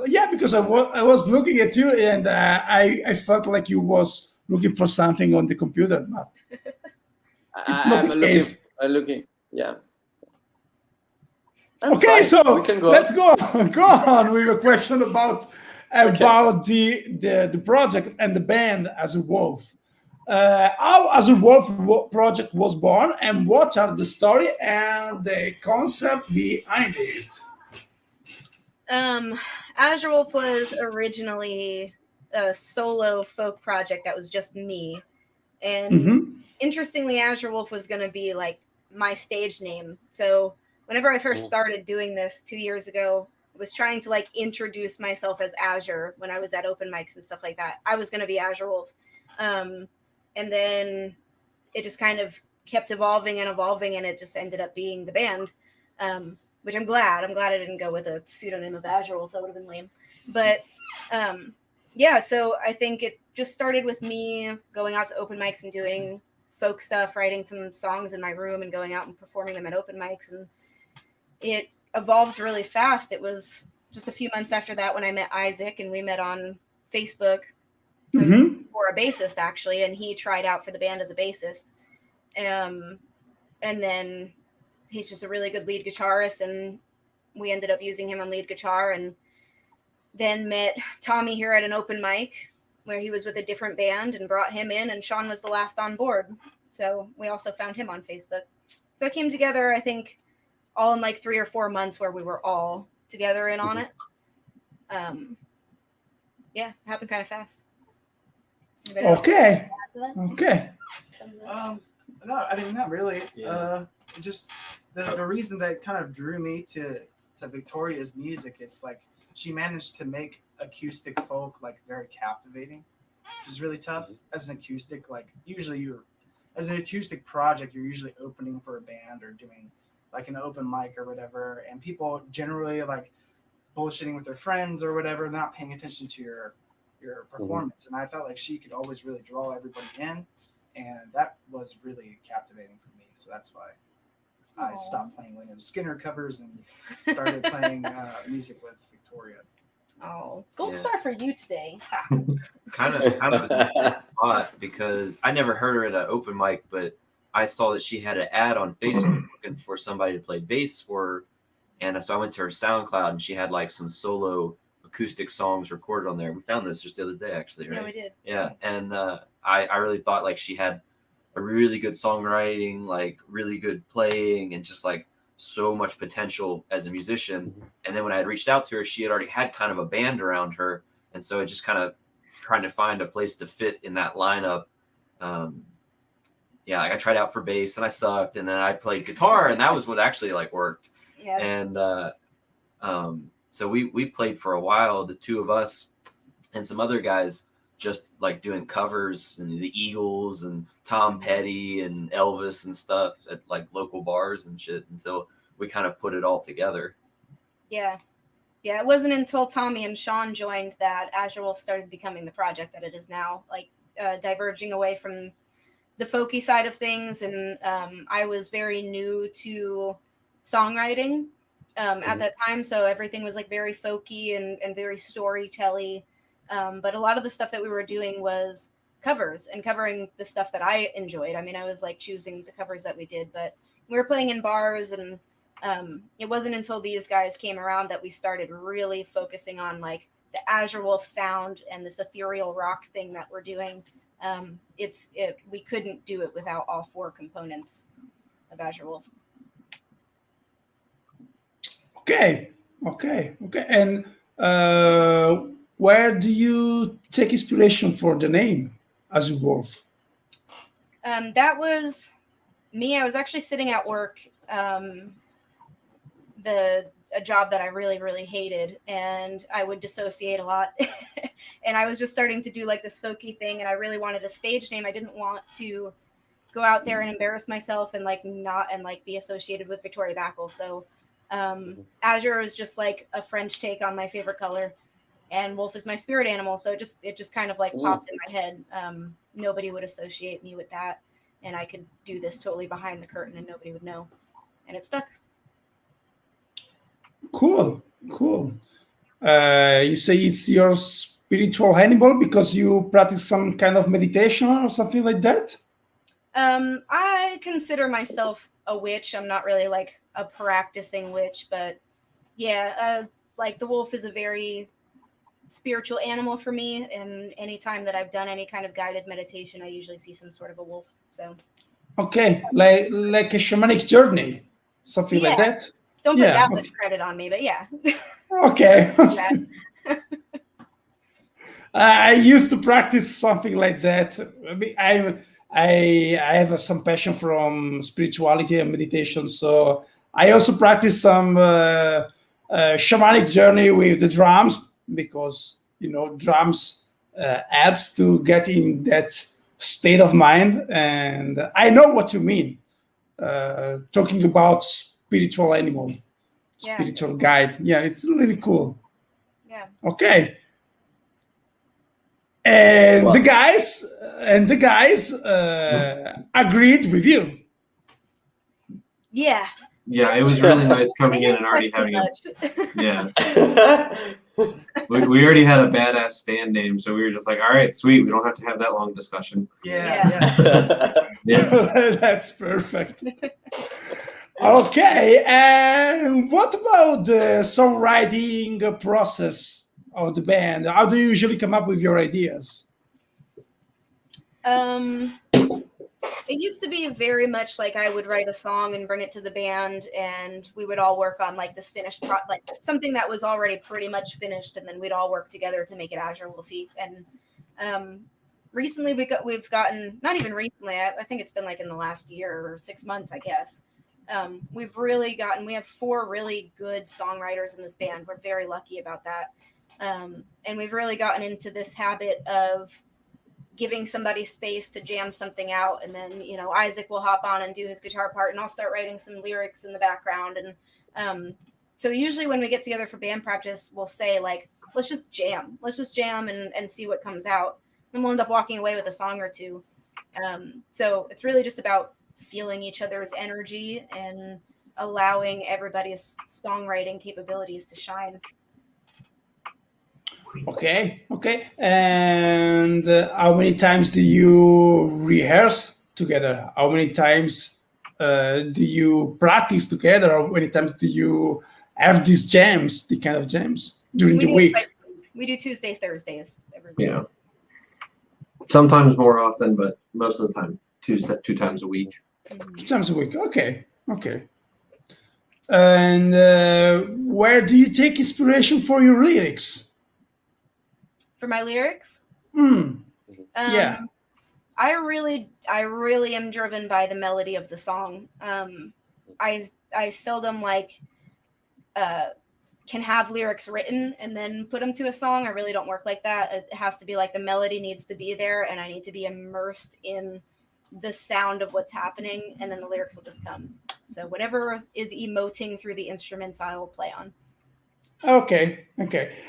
Yeah, because I was looking at you and I felt like you was looking for something on the computer. But I'm the looking. case. I'm looking. Yeah. I'm Okay, fine. so we can go. let's go on with a question about the project and the band Azure Wolf. How Azure Wolf project was born, and what are the story and the concept behind it? Azure Wolf was originally a solo folk project that was just me. And Mhm. interestingly, Azure Wolf was going to be like my stage name. So whenever I first started doing this 2 years ago, I was trying to like introduce myself as Azure when I was at open mics and stuff like that. I was going to be Azure Wolf. And then it just kind of kept evolving, and it just ended up being the band, which I'm glad. I'm glad I didn't go with a pseudonym of Azure Wolf. That would have been lame. But yeah, so I think it just started with me going out to open mics and doing folk stuff, writing some songs in my room and going out and performing them at open mics. And it evolved really fast. It was just a few months after that when I met Isaac, and we met on Facebook. For a bassist, actually, and he tried out for the band as a bassist. And then he's just a really good lead guitarist, and we ended up using him on lead guitar, and then met Tommy here at an open mic where he was with a different band and brought him in, and Sean was the last on board. So we also found him on Facebook. So it came together, I think, all in like 3 or 4 months where we were all together in on it. Yeah, it happened kind of fast. Okay. Okay. No, I mean, not really. Yeah. Just the reason that kind of drew me to Victoria's music is like she managed to make acoustic folk like very captivating, which is really tough as an acoustic. Like usually as an acoustic project, you're usually opening for a band or doing like an open mic or whatever, and people generally like bullshitting with their friends or whatever, not paying attention to your performance. And I felt like she could always really draw everybody in, and that was really captivating for me. So that's why I stopped playing Leonard Skinner covers and started playing music with Victoria. Oh, gold star for you today. kind of a spot because I never heard her at an open mic, but I saw that she had an ad on Facebook looking for somebody to play bass for her. And so I went to her SoundCloud and she had like some solo acoustic songs recorded on there. We found this just the other day, actually, right? Yeah, we did. Yeah. And I really thought like she had a really good songwriting, like really good playing, and just like so much potential as a musician. And then when I had reached out to her, she had already had kind of a band around her. And so it just kind of trying to find a place to fit in that lineup. Yeah, like I tried out for bass and I sucked, and then I played guitar, and that was what actually like worked. Yeah. And so we played for a while, the two of us and some other guys, just like doing covers and the Eagles and Tom Petty and Elvis and stuff at like local bars and shit until we kind of put it all together. Yeah. Yeah, it wasn't until Tommy and Sean joined that Azure Wolf started becoming the project that it is now, like diverging away from the folky side of things. And I was very new to songwriting at that time, so everything was like very folky and very storytelly. But a lot of the stuff that we were doing was covers and covering the stuff that I enjoyed. I mean, I was like choosing the covers that we did, but we were playing in bars, and it wasn't until these guys came around that we started really focusing on like the Azure Wolf sound and this ethereal rock thing that we're doing. We couldn't do it without all 4 components of Azure Wolf. Okay. And where do you take inspiration for the name Azure Wolf? That was me. I was actually sitting at work, a job that I really, really hated, and I would dissociate a lot. And I was just starting to do like this folky thing, and I really wanted a stage name. I didn't want to go out there and embarrass myself and like not and like be associated with Victoria Backle. So Azure is just like a French take on my favorite color, and wolf is my spirit animal. So it just kind of like popped in my head. Nobody would associate me with that, and I could do this totally behind the curtain and nobody would know, and it stuck. Cool. You say it's your spiritual animal because you practice some kind of meditation or something like that? I consider myself a witch. I'm not really like a practicing witch, but yeah, like the wolf is a very spiritual animal for me, and anytime that I've done any kind of guided meditation, I usually see some sort of a wolf. So okay, like a shamanic journey, something like that. Don't put that much credit on me, but yeah. Okay. I used to practice something like that. I mean, I have some passion from spirituality and meditation, so I also practice some shamanic journey with the drums, because drums helps to get in that state of mind. And I know what you mean, talking about spiritual animal, spiritual guide. Yeah, it's really cool. Yeah. Okay. And the guys agreed with you. Yeah. Yeah, it was really nice coming in and already having we already had a badass band name, so we were just like, all right, sweet, we don't have to have that long discussion. Yeah. That's perfect. Okay, and what about the songwriting process? of the band? How do you usually come up with your ideas? It used to be very much like I would write a song and bring it to the band, and we would all work on like this finished like something that was already pretty much finished, and then we'd all work together to make it Azure Wolfie. And recently we've gotten, not even recently, I think it's been like in the last year or 6 months, I guess. We have 4 really good songwriters in this band. We're very lucky about that. And we've really gotten into this habit of giving somebody space to jam something out, and then Isaac will hop on and do his guitar part, and I'll start writing some lyrics in the background. And so usually when we get together for band practice, we'll say like, let's just jam and see what comes out, and we'll end up walking away with a song or two. So it's really just about feeling each other's energy and allowing everybody's songwriting capabilities to shine. Okay. And how many times do you rehearse together? How many times do you practice together? How many times do you have these jams, the kind of jams during the week? We do Tuesdays, Thursdays every week. Yeah. Sometimes more often, but most of the time, two times a week. 2 times a week. Okay. And where do you take inspiration for your lyrics? For my lyrics? Yeah. I really am driven by the melody of the song. I seldom can have lyrics written and then put them to a song. I really don't work like that. It has to be like the melody needs to be there, and I need to be immersed in the sound of what's happening, and then the lyrics will just come. So whatever is emoting through the instruments, I will play on. Okay.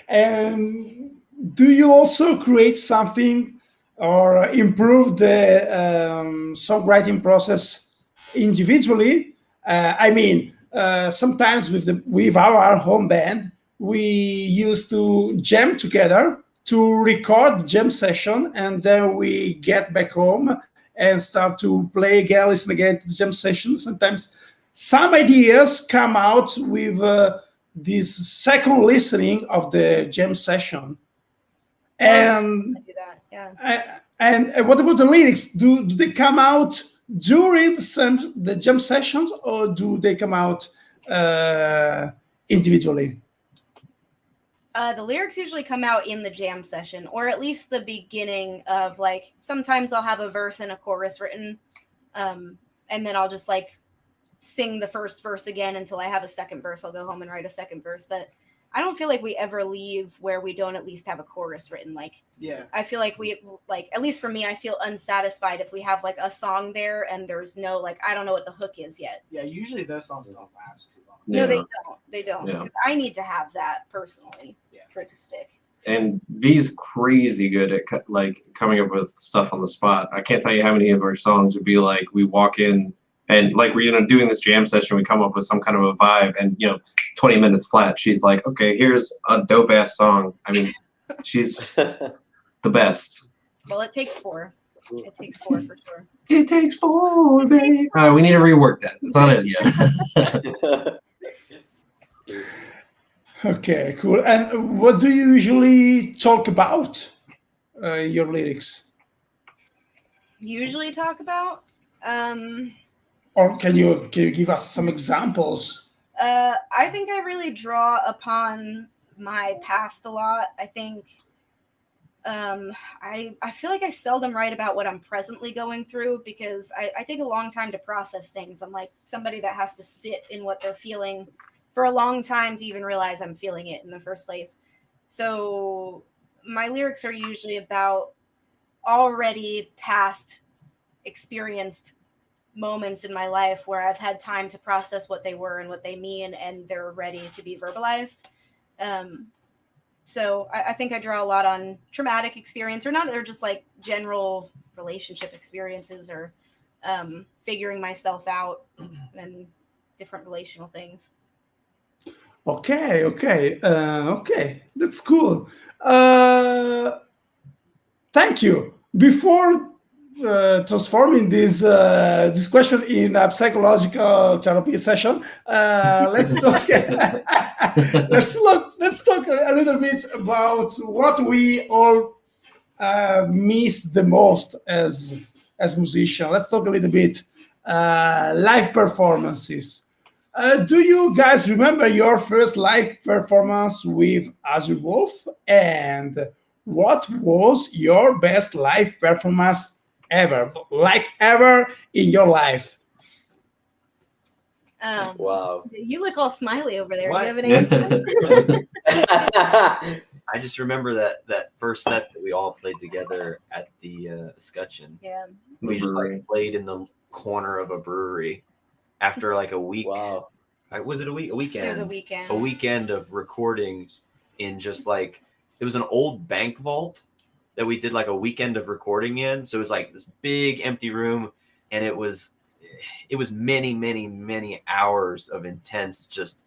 And do you also create something or improve the songwriting process individually? Sometimes with our home band, we used to jam together to record the jam session, and then we get back home and start to play again, listen again to the jam session. Sometimes some ideas come out with this second listening of the jam session. And I do that, yeah. And what about the lyrics? Do they come out during the jam sessions, or do they come out individually? The lyrics usually come out in the jam session, or at least the beginning of, like, sometimes I'll have a verse and a chorus written, and then I'll just like sing the first verse again until I have a second verse. I'll go home and write a second verse, but I don't feel like we ever leave where we don't at least have a chorus written. Like, Yeah. I feel like at least for me, I feel unsatisfied if we have like a song there and there's no, like, I don't know what the hook is yet. Yeah, usually those songs don't last too long. No, they don't. Yeah. 'Cause I need to have that personally for it to stick. And V's crazy good at coming up with stuff on the spot. I can't tell you how many of our songs would be like, we walk in and like we're doing this jam session, we come up with some kind of a vibe, and 20 minutes flat, she's like, okay, here's a dope ass song. I mean, she's the best. Well, it takes 4. It takes 4 for sure. It takes 4, baby. We need to rework that. It's not it yet. Okay, cool. And what do you usually talk about your lyrics? Usually talk about Or can you give us some examples? I think I really draw upon my past a lot. I think I feel like I seldom write about what I'm presently going through, because I take a long time to process things. I'm like somebody that has to sit in what they're feeling for a long time to even realize I'm feeling it in the first place. So my lyrics are usually about already past experienced moments in my life where I've had time to process what they were and what they mean, and they're ready to be verbalized. So I think I draw a lot on traumatic experience, or not, they're just like general relationship experiences, or figuring myself out and different relational things. Okay. That's cool. Thank you. Before transforming this question in a psychological therapy session. Let's talk. Let's talk a little bit about what we all miss the most as musicians. Let's talk a little bit live performances. Do you guys remember your first live performance with Azure Wolf? And what was your best live performance ever, like ever in your life? Wow. You look all smiley over there. What? Do you have an answer? I just remember that first set that we all played together at the Scutcheon. Yeah. We just like played in the corner of a brewery after like a week. Wow. Was it a week? A weekend. It was a weekend. A weekend of recordings in just like it was an old bank vault that we did like a weekend of recording in. So it was like this big empty room, and it was many hours of intense just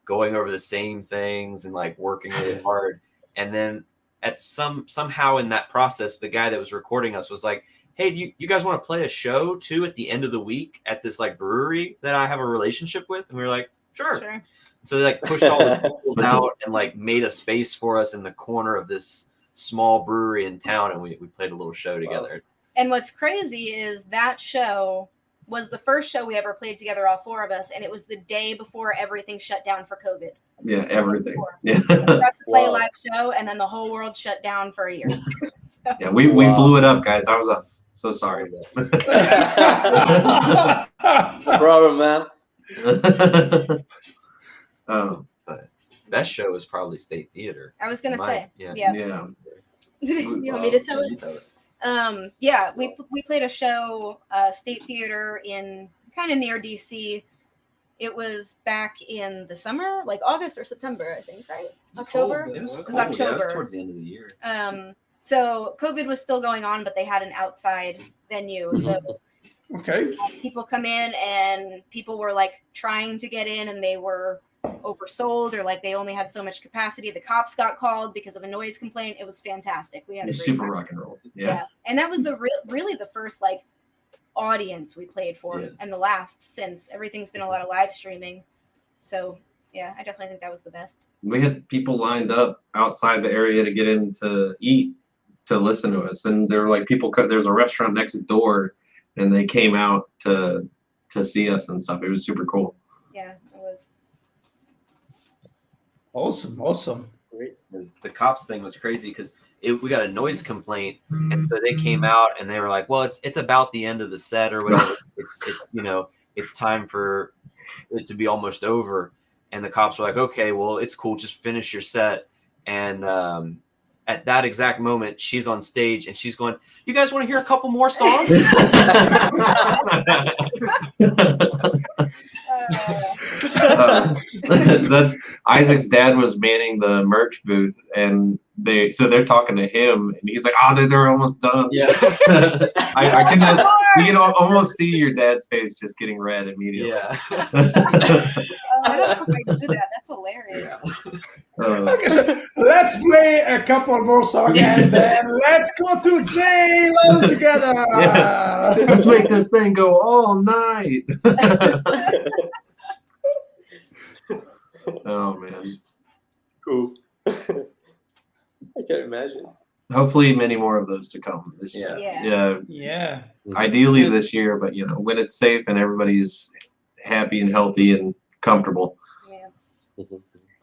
going over the same things and like working really hard. And then at somehow in that process, the guy that was recording us was like, hey, do you guys want to play a show too at the end of the week at this like brewery that I have a relationship with? And we were like, sure. So they like pushed all the tables out and like made a space for us in the corner of this small brewery in town, and we played a little show together. And what's crazy is that show was the first show we ever played together, all four of us, and it was the day before everything shut down for COVID. Yeah, everything. Yeah. We got to play a Wow. live show, and then the whole world shut down for a year. So, Yeah, we blew it up, guys. That was us. So sorry. No problem, man. But best show was probably State Theater. I was gonna say, Yeah. yeah. Yeah. You want me to tell You it? tell it. Yeah, we played a show, State Theater in kind of near DC. It was back in the summer, like August or September, I think, right? October. cold, It was It was cool. Yeah, it October. was towards the end of the year. So COVID was still going on, but they had an outside venue. So Okay. people come in, and people were like trying to get in, and they were oversold, or like they only had so much capacity. The cops got called because of a noise complaint. It was fantastic. We had a It's great super time. rock and roll. Yeah. And that was the really the first like audience we played for, Yeah. and the last since. Everything's been a lot of live streaming. So yeah, I definitely think that was the best. We had people lined up outside the area to get in to eat, to listen to us, and there were like people. There's a restaurant next door, and they came out to see us and stuff. It was super cool. Yeah, it was. Awesome. Great. The cops thing was crazy because we got a noise complaint, and so they came out and they were like, well, it's about the end of the set or whatever. it's it's time for it to be almost over. And the cops were like, okay, well, it's cool, just finish your set. And at that exact moment, she's on stage and she's going, you guys want to hear a couple more songs? That's Isaac's dad was manning the merch booth, and they're talking to him, and he's like, they're almost done. Yeah. I can just you can almost see your dad's face just getting red immediately. Yeah. I don't know if I do that. That's hilarious. Okay, so let's play a couple more songs and then let's go to jail all together. Yeah. Let's make this thing go all night. Oh man. Cool. I can imagine. Hopefully many more of those to come. Yeah. Yeah. Ideally this year, but when it's safe and everybody's happy and healthy and comfortable. Yeah.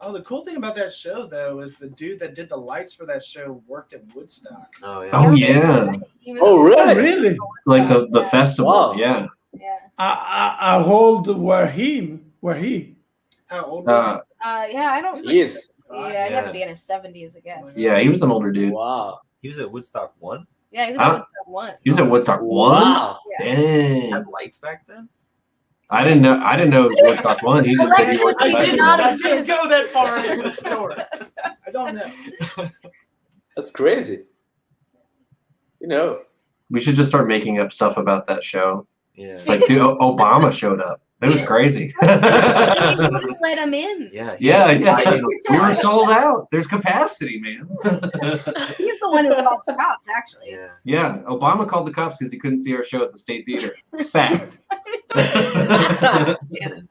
Oh, the cool thing about that show, though, is the dude that did the lights for that show worked at Woodstock. Oh yeah. Oh yeah. He was Oh, really? Really? Like the festival. Wow. Yeah. Yeah. How old were he? How old was Yeah, I don't. Yes. Yeah, he had to be in his 70s, I guess. Yeah, he was an older dude. Wow. He was at Woodstock 1. Yeah, he was Huh? at Woodstock 1. He was at Woodstock 1? Wow. Yeah. Dang. Had lights back then. I didn't know it was Woodstock 1. He just said he worked Electricity at did the not I festival. didn't go that far into the story. I don't know. That's crazy. You know. We should just start making up stuff about that show. Yeah. It's like, dude, Obama showed up. It was crazy. They wouldn't let him in. Yeah. Yeah. We were sold out. There's capacity, man. He's the one who called the cops, actually. Yeah. Yeah, Obama called the cops because he couldn't see our show at the State Theater. Fact. Cannon.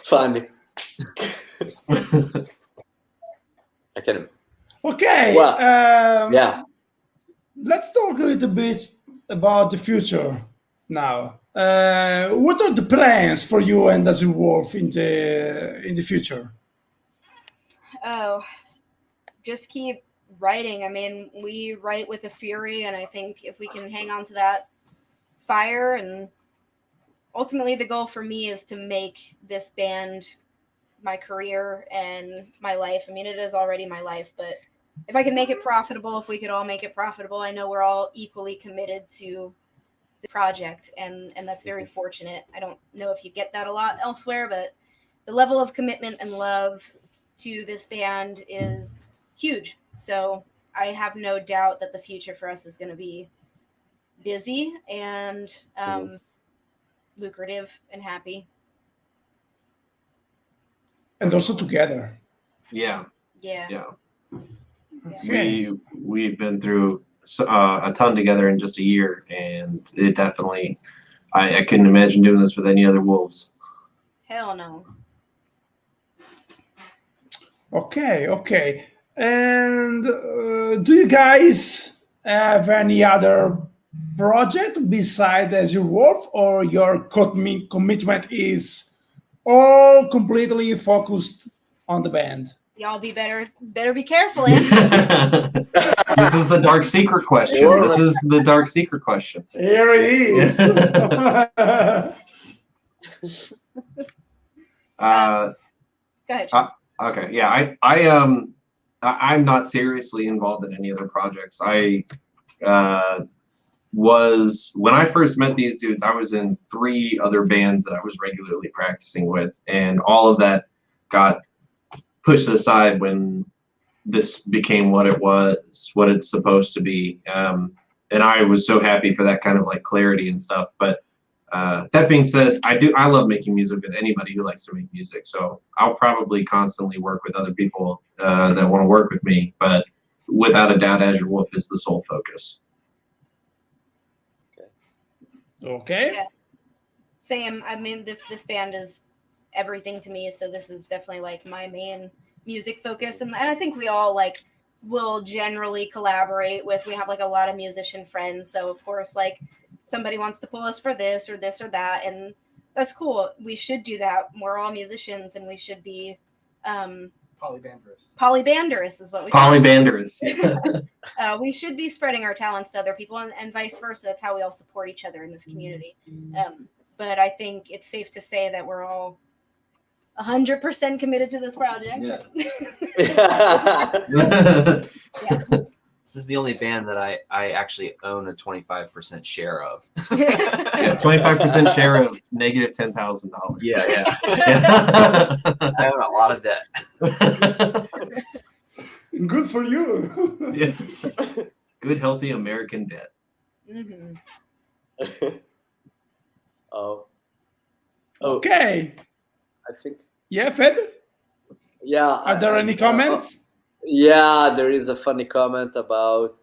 Funny. I can. Okay. Well, yeah. Let's talk a little bit about the future now. What are the plans for you and Azure Wolf in the future? Oh, just keep writing. I mean, we write with a fury, and I think if we can hang on to that fire, and ultimately the goal for me is to make this band my career and my life. I mean, it is already my life, but if I can make it profitable, if we could all make it profitable, I know we're all equally committed to the project, and that's very fortunate. I don't know if you get that a lot elsewhere, but the level of commitment and love to this band is huge. So I have no doubt that the future for us is going to be busy and lucrative and happy. And also together. Yeah. Okay. We've been through a ton together in just a year, and it definitely, I couldn't imagine doing this with any other Wolves. Hell no. Okay. And do you guys have any other project besides Azure Wolf, or your commitment is all completely focused on the band? Y'all better be careful, Anthony. This is the dark secret question. This is the dark secret question. Here it is. Go ahead. Okay, yeah, I'm not seriously involved in any other projects. I was, when I first met these dudes, I was in 3 other bands that I was regularly practicing with, and all of that got pushed aside when this became what it was, what it's supposed to be. And I was so happy for that kind of like clarity and stuff. But that being said, I love making music with anybody who likes to make music. So I'll probably constantly work with other people that want to work with me. But without a doubt, Azure Wolf is the sole focus. Okay. Yeah. Same. I mean, this band is everything to me. So this is definitely like my main music focus. And I think we all like will generally collaborate with, we have like a lot of musician friends. So of course, like somebody wants to pull us for this or that. And that's cool. We should do that. We're all musicians and we should be, polybanders is what we Polybanders. we should be spreading our talents to other people and vice versa. That's how we all support each other in this community. But I think it's safe to say that we're all 100% committed to this project. Yeah. Yeah. This is the only band that I actually own a 25% share of. Yeah, 25% share of negative $10,000. Yeah. I own a lot of debt. Good for you. Yeah. Good, healthy American debt. Mm-hmm. Okay. I think. Yeah, Fed? Yeah. Are there any comments? Yeah, there is a funny comment about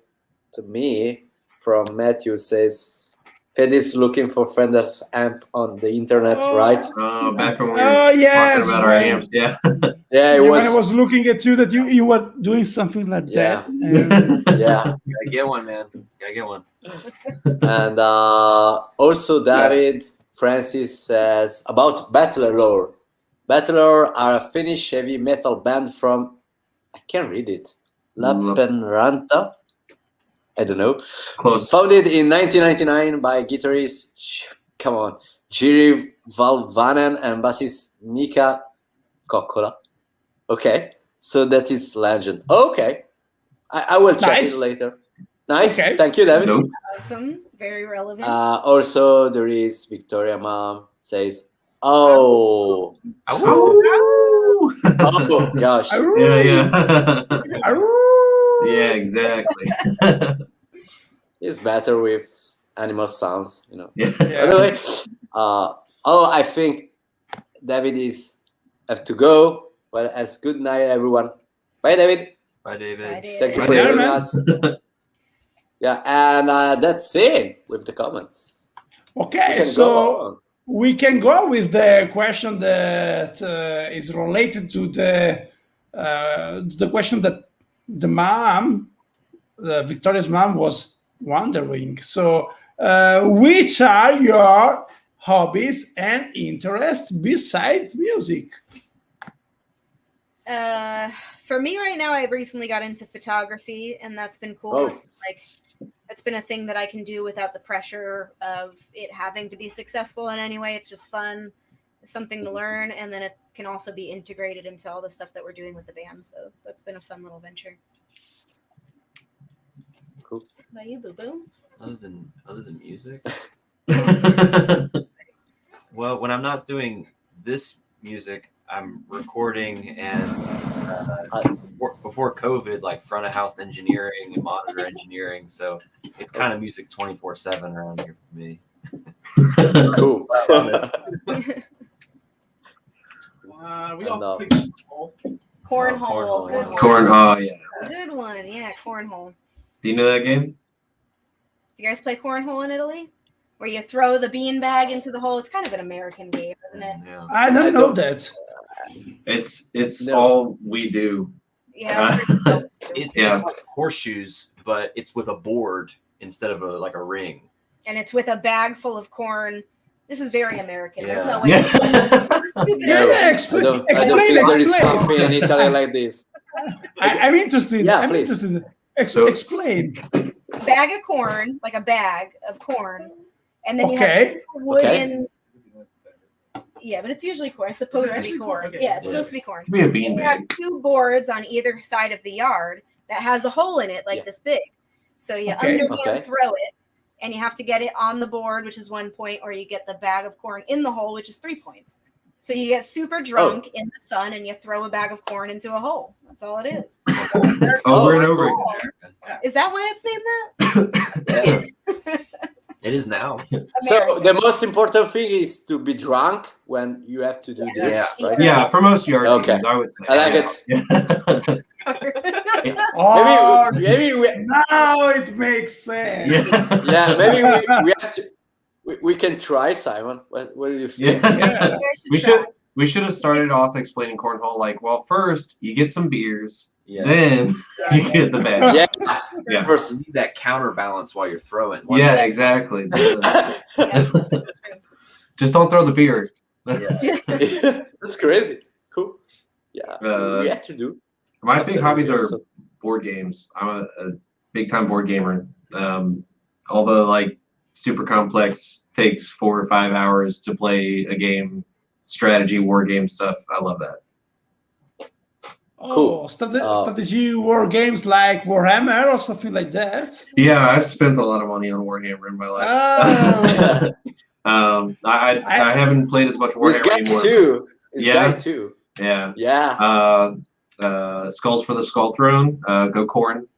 me from Matthew. Says Fed is looking for Fender's amp on the internet, right? Oh, back when we were talking about our amps, yeah. Yeah, When I was looking at you, that you were doing something like that. And Yeah. Gotta get one, man. Gotta get one. And also David Francis says about Battlelore. Battlelore are a Finnish heavy metal band from, I can't read it, Lappeenranta? I don't know. Close. Founded in 1999 by guitarist, Jiri Valvanen and bassist Mika Kokkola. Okay, so that is legend. Okay, I will check it later. Nice, Okay. Thank you, David. Nope. Awesome. Very relevant. Also, there is Victoria Mom says, oh gosh. Yeah. Aroo. Yeah, exactly. It's better with animal sounds, Yeah. By the way, I think David have to go. Well, as good night, everyone. Bye, David. Bye, David. Bye, David. Thank you Bye, for David. joining us. Yeah, and that's it with the comments. Okay, We can so go on. we can go with the question that is related to the question that the mom, Victoria's mom, was wondering. So, which are your hobbies and interests besides music? For me right now, I recently got into photography, and that's been cool. Oh. It's been a thing that I can do without the pressure of it having to be successful in any way. It's just fun, it's something to learn, and then it can also be integrated into all the stuff that we're doing with the band. So that's been a fun little venture. Cool. How about you, Boo Boo? Other than music. Well, when I'm not doing this music, I'm recording and before COVID, like front of house engineering and monitor engineering. So it's kind of music 24/7 around here for me. Cool. We all play cornhole. Cornhole. Good one. Corn. Oh yeah. Good one. Yeah, cornhole. Do you know that game? Do you guys play cornhole in Italy? Where you throw the bean bag into the hole? It's kind of an American game, isn't it? Yeah. I don't know that. It's No. all we do. Yeah. It's Yeah. like horseshoes, but it's with a board instead of a ring. And it's with a bag full of corn. This is very American. There's no way. Yeah. Yeah, I explain, don't explain, think there is explain. something in Italy like this. I'm interested. Yeah, I'm please. interested. So- Explain. Bag of corn, like a bag of corn, and then you have Okay. wooden. Yeah, but it's usually corn. It's supposed to be actually corn. corn? Okay. Yeah, it's supposed to be corn. Be a bean You have bag. two boards on either side of the yard that has a hole in it, like Yeah. this big. So you Okay. underhand Okay. throw it, and you have to get it on the board, which is 1 point, or you get the bag of corn in the hole, which is 3 points. So you get super drunk in the sun, and you throw a bag of corn into a hole. That's all it is. Over and over Cool. again. Is that why it's named that? It is now. So American. the most important thing is to be drunk when you have to do this, Yeah. right? Yeah, for most yard Okay. games, I would say. I like it. Yeah. Oh, Maybe we, now it makes sense. yeah, maybe we have to. We can try, Simon. What do you think? Yeah. You guys try. We should have started off explaining cornhole like, well, first you get some beers, Yeah. then you get the bag. Yeah. Yeah. First. You need that counterbalance while you're throwing. Yeah, exactly. Just don't throw the beer. That's crazy. Cool. Yeah, we have to do. My After big the hobbies beer, are so- board games. I'm a big time board gamer. Although like super complex takes 4 or 5 hours to play a game, strategy, war game stuff. I love that. Oh, Cool. strategy war games like Warhammer or something like that. Yeah, I've spent a lot of money on Warhammer in my life. Oh. I haven't played as much This Warhammer guy anymore. too. This Yeah. guy too. Yeah. Yeah. Skulls for the Skull Throne. Go Corn.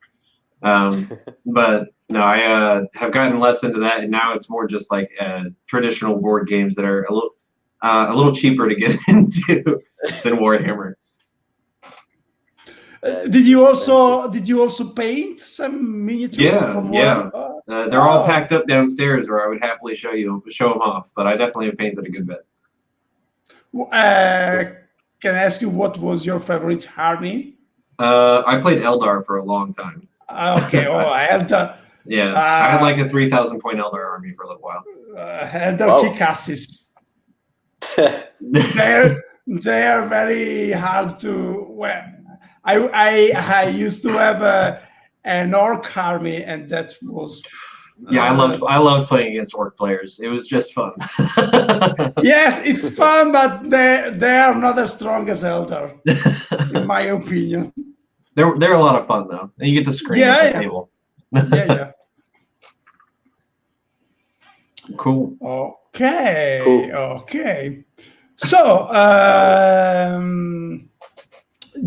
But no, I have gotten less into that, and now it's more just like traditional board games that are a little cheaper to get into than Warhammer. Did you also paint some miniatures? Yeah, from yeah. Warhammer? They're all Oh. packed up downstairs, where I would happily show them off. But I definitely have painted a good bit. Can I ask you what was your favorite army? I played Eldar for a long time. Okay, Eldar. Yeah, I had like a 3,000 point Eldar army for a little while. Eldar Wow. kick-asses. They are very hard to. Well, I used to have an orc army, and that was. Yeah, I loved playing against orc players. It was just fun. Yes, it's fun, but they are not as strong as Eldar, in my opinion. They're a lot of fun though, and you get to scream Yeah, at the yeah. table. Yeah. Cool. Okay. Cool. Okay. So,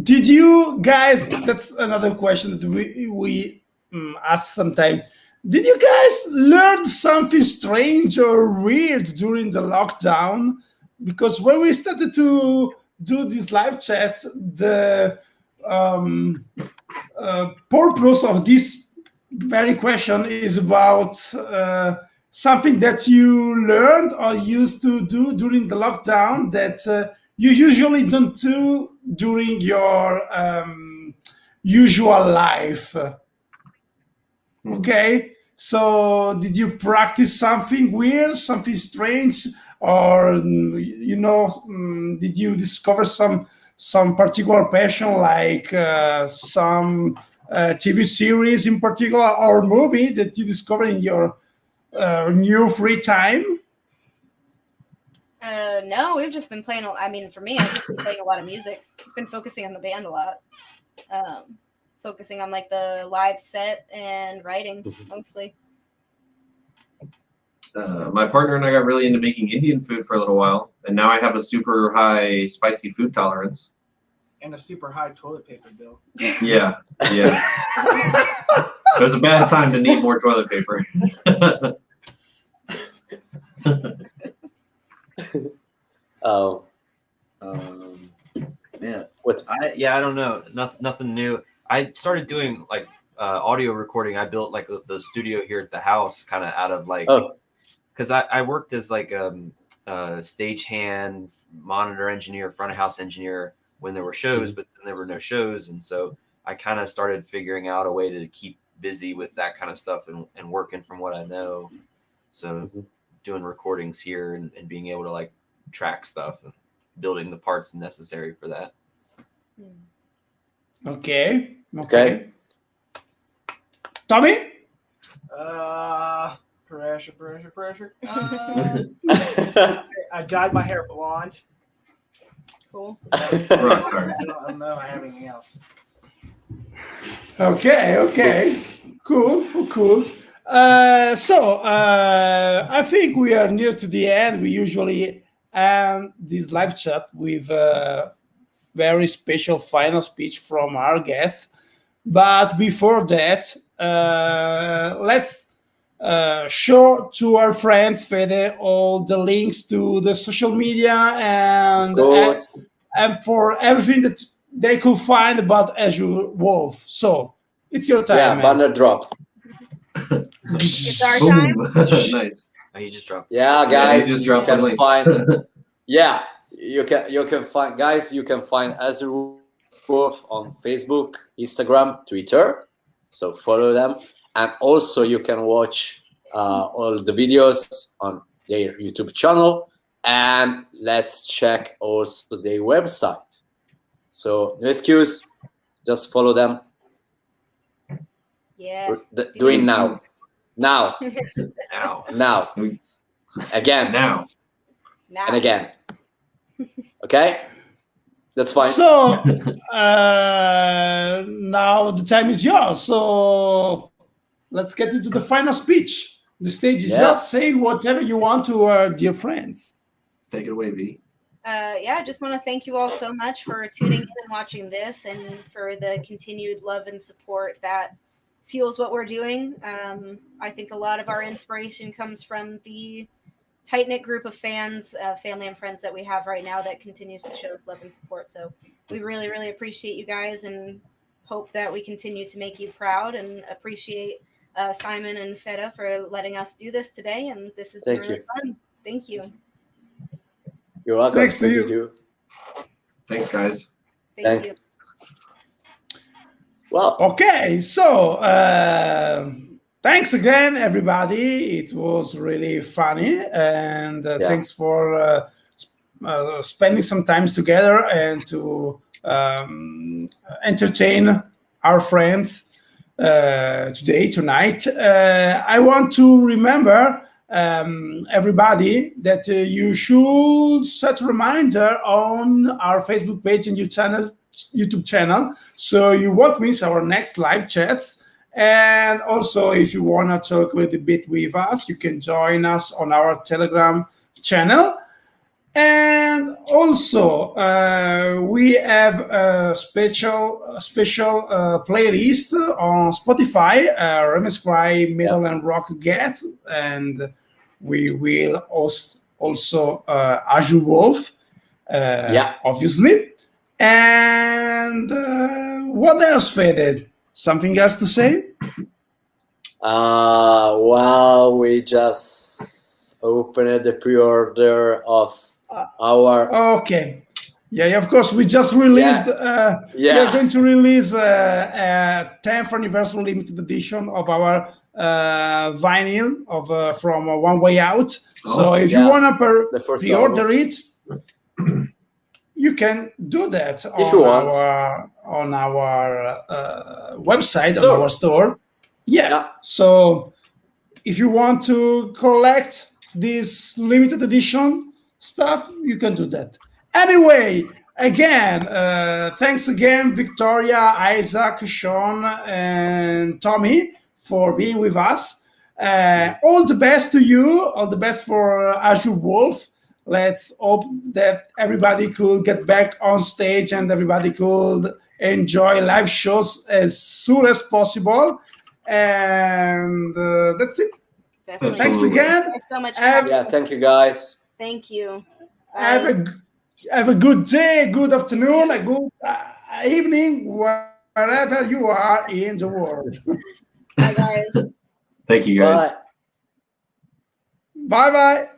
did you guys? That's another question that we ask sometimes. did you guys learn something strange or weird during the lockdown? Because when we started to do this live chat, the purpose of this very question is about something that you learned or used to do during the lockdown that you usually don't do during your usual life. Okay, so did you practice something weird, something strange, or did you discover some particular passion, like some TV series in particular or movie that you discovered in your new free time? No, we've just been playing. I mean, for me, I've just been playing a lot of music. Just been focusing on the band a lot. Focusing on like the live set and writing mostly. My partner and I got really into making Indian food for a little while, and now I have a super high spicy food tolerance. And a super high toilet paper bill. Yeah. It was a bad time to need more toilet paper. Yeah. What? I don't know. Nothing new. I started doing like audio recording. I built like the studio here at the house, kind of out of like, because I worked as like stagehand, monitor engineer, front of house engineer when there were shows, but then there were no shows, and so I kind of started figuring out a way to keep busy with that kind of stuff and working from what I know. So doing recordings here and being able to like track stuff and building the parts necessary for that. Okay. Tommy? Pressure. I dyed my hair blonde. Cool. Rockstar. I don't know if I have anything else. Okay. Cool. So I think we are near to the end. We usually end this live chat with a very special final speech from our guest. But before that, let's show to our friends, Fede, all the links to the social media and for everything that they could find about Azure Wolf. So it's your time. Yeah, man. banner drop. It's our time. Nice. Oh, you just dropped. Yeah, guys, just you dropped the can links. find. Yeah, you can find, guys. You can find AZURE Wolf on Facebook, Instagram, Twitter. So follow them, and also you can watch all the videos on their YouTube channel. And let's check also their website. So no excuse, just follow them. Yeah. Doing now. Now. Again. Now. And again. Okay? That's fine. So now the time is yours. So let's get into the final speech. The stage is yours. Say whatever you want to our dear friends. Take it away, V. I just want to thank you all so much for tuning in and watching this, and for the continued love and support that fuels what we're doing. I think a lot of our inspiration comes from the tight-knit group of fans, family and friends that we have right now that continues to show us love and support. So we really, really appreciate you guys, and hope that we continue to make you proud, and appreciate Simon and Feta for letting us do this today. And this has been really fun. Thank you. You're welcome. Thanks to you. Thanks, guys. Thank you. Well, okay. So thanks again, everybody. It was really funny, and thanks for spending some time together and to entertain our friends tonight. I want to remember everybody that you should set a reminder on our Facebook page and YouTube channel, so you won't miss our next live chats. And also, if you want to talk a little bit with us, you can join us on our Telegram channel. And also, we have a special playlist on Spotify, Ravenscry Metal and Rock Guest, and we will host also Azure Wolf, obviously. And what else, Fede? Something else to say? Well, we just opened the pre-order of our. Okay. Yeah, of course. We just released. We are going to release a 10th anniversary limited edition of our vinyl of from One Way Out. So if you want to pre-order it, you can do that on our website, on our store. Yeah. So if you want to collect this limited edition stuff, you can do that. Anyway, again, thanks again, Victoria, Isaac, Sean, and Tommy for being with us. All the best to you. All the best for Azure Wolf. Let's hope that everybody could get back on stage and everybody could enjoy live shows as soon as possible. And that's it. Definitely. Thanks again. Thanks so much. Thank you, guys. Thank you. Have a good day, good afternoon, a good evening, wherever you are in the world. Bye, guys. Thank you, guys. Bye. Bye-bye.